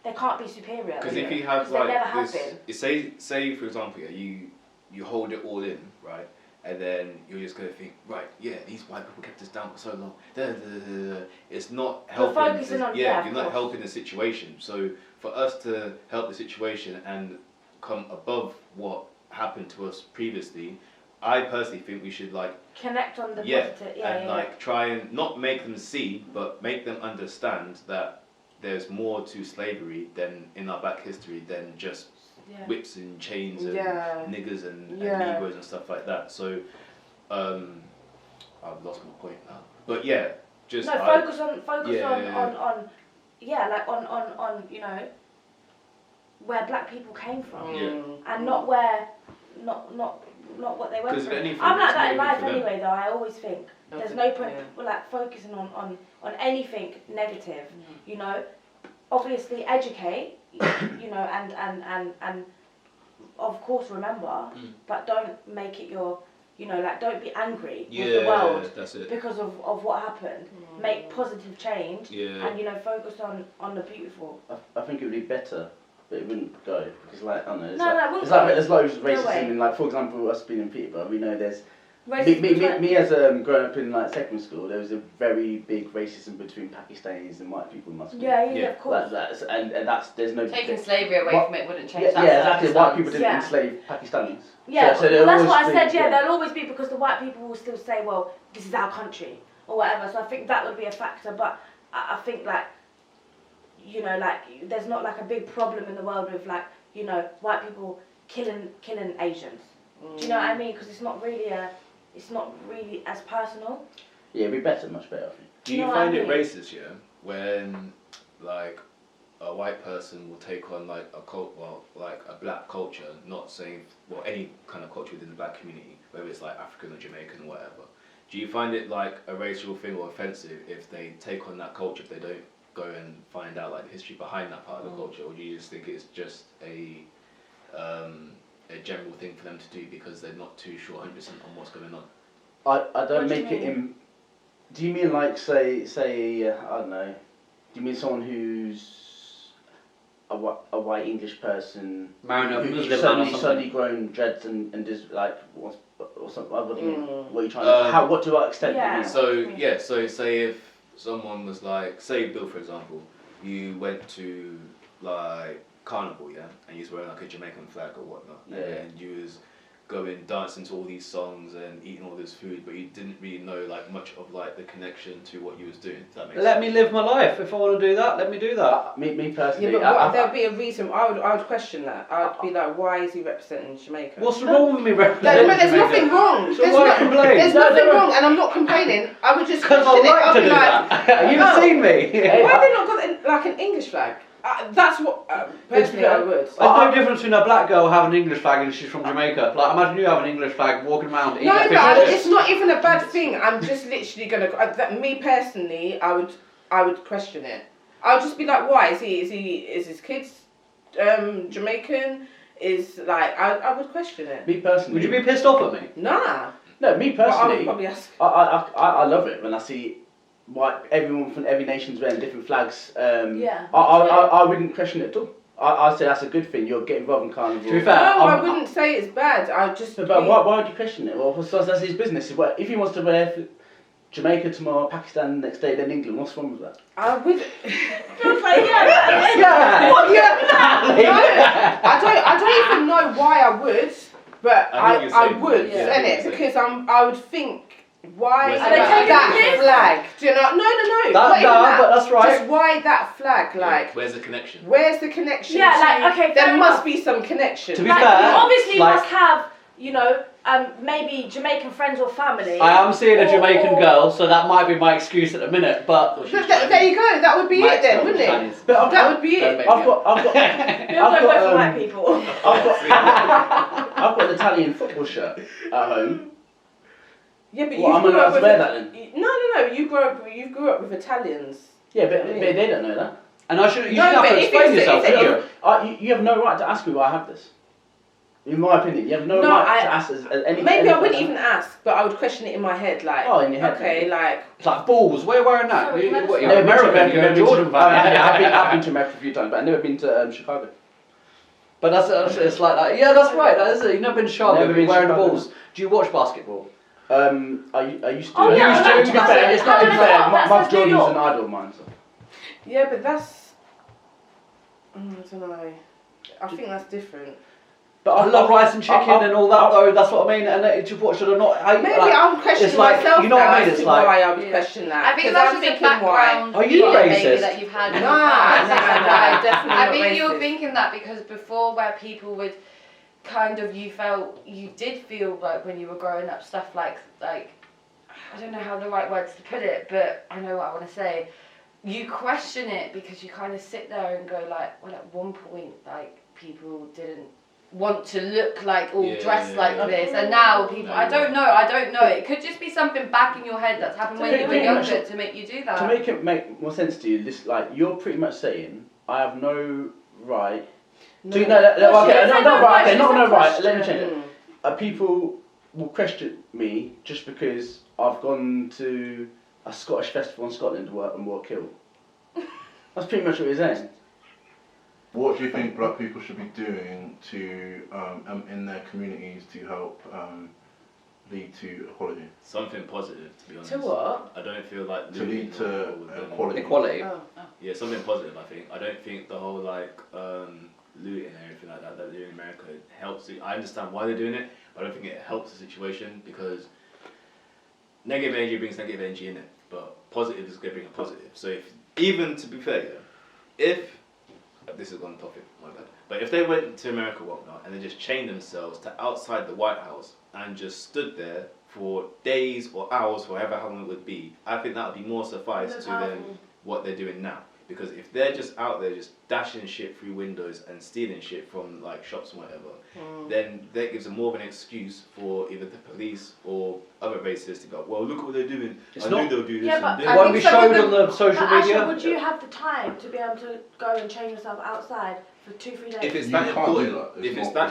They can't be superior. Because if you have like this, say for example, you hold it all in, right? And then you're just going to think, right, these white people kept us down for so long. It's not helping. You're focusing on you're not helping the situation. So for us to help the situation and come above what happened to us previously, I personally think we should like connect on the positive, like try and not make them see, but make them understand that there's more to slavery than in our black history than just whips and chains and niggers and Negroes and stuff like that. So I've lost my point now. But just focus on where black people came from, and not where not what they went through. I'm like that in life anyway, though. I always think there's no point like focusing on anything negative. Obviously educate, and of course remember, but don't make it your, don't be angry with the world because of what happened. Make positive change, and focus on the beautiful. I think it would be better, but it wouldn't go because I don't know. There's loads of racism in, like, for example, us being in Peterborough, we know there's. Me as growing up in like secondary school, there was a very big racism between Pakistanis and white people in my school. Yeah, of course. There's no taking slavery away from it wouldn't change that. Yeah, exactly. White people didn't enslave Pakistanis. Yeah, so that's what I said. There'll always be, because the white people will still say, well, this is our country or whatever. So I think that would be a factor. But I think there's not like a big problem in the world with white people killing Asians. Do you know what I mean? Because it's not really as personal. Yeah, it'd be better, much better, I think. Do you find it racist, when like a white person will take on like a black culture, not saying any kind of culture within the black community, whether it's like African or Jamaican or whatever. Do you find it like a racial thing or offensive if they take on that culture, if they don't go and find out like the history behind that part of the culture, or do you just think it's just a general thing for them to do because they're not too sure 100% on what's going on? I don't make it in. Do you mean like say I don't know? Do you mean someone who's a white English person who's suddenly grown dreads and just like or something? What do you mean? What are you trying to? What to what extent? Do you mean? So say if someone was like, say Bill for example, you went to like Carnival, and you was wearing like a Jamaican flag or whatnot, and you was going dancing to all these songs and eating all this food, but you didn't really know like much of like the connection to what you was doing. Does that make sense? Let me live my life. If I want to do that, let me do that. Me personally. Yeah, but there'd be a reason. I would question that. I'd be like, why is he representing Jamaica? What's wrong with me representing Jamaica? There's nothing wrong. So why complain? There's nothing wrong, and I'm not complaining. I would just because I like to do that. You've seen me. Why have they not got like an English flag? That's what personally I would. There's no difference between a black girl having an English flag and she's from Jamaica. Like, imagine you have an English flag walking around eating fish. No, it's not even a bad thing. I'm just literally gonna. Me personally, I would question it. I would just be like, why is his kids Jamaican? I would question it. Me personally. Would you be pissed off at me? Nah. No, me personally. I would probably ask. I love it when I see everyone from every nation's wearing different flags. I wouldn't question it at all. I'd say that's a good thing. You're getting involved in carnival. To be fair, no, I wouldn't say it's bad. I just. But why would you question it? Well, that's his business. If he wants to wear Jamaica tomorrow, Pakistan next day, then England, what's wrong with that? I would. I don't even know why I would, but I would, innit? Because I would think. Why that flag? Do you know? No. But that's right. Just why that flag? Like, where's the connection? Where's the connection? Yeah, like, okay, there must be some connection. To be like, fair, you obviously like, must have, you know, maybe Jamaican friends or family. I am seeing a Jamaican girl, so that might be my excuse at the minute. But there you go. That would be it then, wouldn't it? But that would be it. I've got white people. I've got an Italian football shirt at home. Yeah, but I'm allowed to wear that then? No. You grew up with Italians. Yeah, but they don't know that. And you shouldn't have to explain yourself, should you? You have no right to ask me why I have this. In my opinion, you have no right to ask us anything. Maybe I wouldn't even ask, but I would question it in my head, like. Oh, in your head. Okay, like. It's like balls. We're wearing that. Sorry, You're American. You're a Jordan fan. I've been to America a few times, but I've never been to Chicago. But it's like that. Yeah, that's right. That is it. You've never been to Chicago. Never been wearing the Chicago. balls. Do you watch basketball? I used to. Oh, yeah, to be fair, it's not that's fair. New Mark Jordan's York. an idol of mine. So. Yeah, but that's. I don't know. I think that's different. But I love rice and chicken and all that though. That's what I mean. And just what should I not? Maybe I'm questioning myself. You know what I mean? It's like why I would question that. I think that's just a background. Are you racist? That you've had. Nah, definitely. I think not you're racist. thinking that because before, where people would kind of you did feel like when you were growing up stuff like I don't know how the right words to put it, but I know what I want to say. You question it because you kind of sit there and go like, well, at one point, like people didn't want to look like all dressed like this, and now people. I don't know. It could just be something back in your head that's happened when you were younger to make you do that. To make it make more sense to you, this like you're pretty much saying I have no right. Let me change it. People will question me just because I've gone to a Scottish festival in Scotland and wore a kilt. That's pretty much what you're saying. What do you think black people should be doing to in their communities to help lead to equality? Something positive, to be honest. To what? I don't feel like to lead to equality. Equality. Oh. Yeah, something positive. I think. I don't think the whole looting and everything like that they're doing in America helps. I understand why they're doing it, but I don't think it helps the situation because negative energy brings negative energy in it, but positive is going to bring a positive. So even to be fair, if this is on topic, my bad. But if they went to America or whatnot and they just chained themselves to outside the White House and just stood there for days or hours, however long it would be, I think that would be more suffice to them what they're doing now. Because if they're just out there just dashing shit through windows and stealing shit from like shops and whatever, then that gives them more of an excuse for either the police or other racists to go, well, look what they're doing. I knew they'll do this and this. It won't be showed on the social media. Asha, would you have the time to be able to go and train yourself outside for 2-3 days? If it's that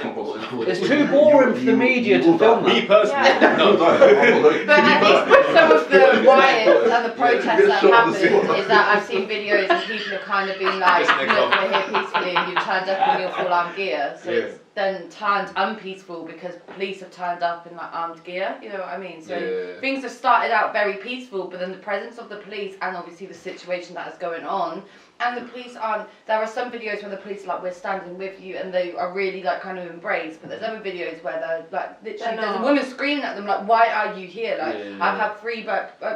important, it's too boring for the media to film me that. personally, no. But at least some of the riots and the protests that happened is that I've seen videos and people have kind of been like, look, we're here peacefully and you turned up in your full armed gear. So it's then turned unpeaceful because police have turned up in like armed gear, you know what I mean? So things have started out very peaceful, but then the presence of the police and obviously the situation that is going on, and the police aren't, there are some videos where the police are like, we're standing with you, and they are really like kind of embraced, but there's other videos where they're like, literally, there's a woman screaming at them like, why are you here? Like, I've had 3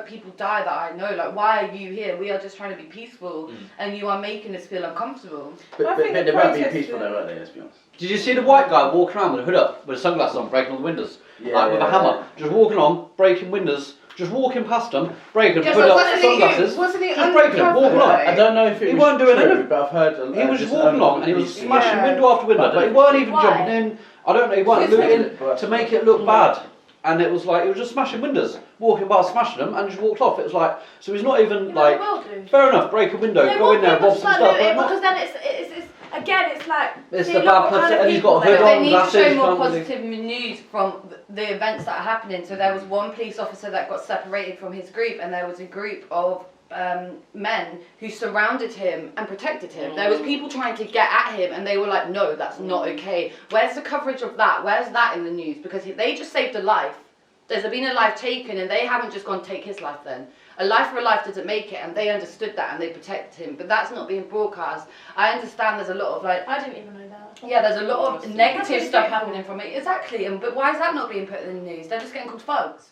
people die that I know, like, why are you here? We are just trying to be peaceful, and you are making us feel uncomfortable. But they won't be peaceful though, won't they, let's be honest. Did you see the white guy walking around with a hood up, with his sunglasses on, breaking all the windows? With a hammer, just walking on, breaking windows, just walking past them, breaking, hood up, sunglasses, just breaking them, walking on. I don't know if it was true, but I've heard... He was just walking along and he was smashing window after window, but he weren't even jumping in, I don't know, he weren't looting to make it look bad. And it was like, he was just smashing windows, walking by, smashing them, and just walked off. It was like, so he's not even like, fair enough, break a window, go in there and rob some stuff. Because then it's again, it's like... It's the bad publicity, and he's got a hood on, they need glasses. to show more positive news from the events that are happening. So there was one police officer that got separated from his group, and there was a group of men who surrounded him and protected him. There was people trying to get at him, and they were like, no, that's not okay. Where's the coverage of that? Where's that in the news? Because they just saved a life. There's been a life taken, and they haven't just gone take his life then. A life for a life doesn't make it, and they understood that, and they protected him. But that's not being broadcast. I understand there's a lot of like... I didn't even know that. Yeah, there's a lot of negative stuff happening from it. Exactly, but why is that not being put in the news? They're just getting called thugs.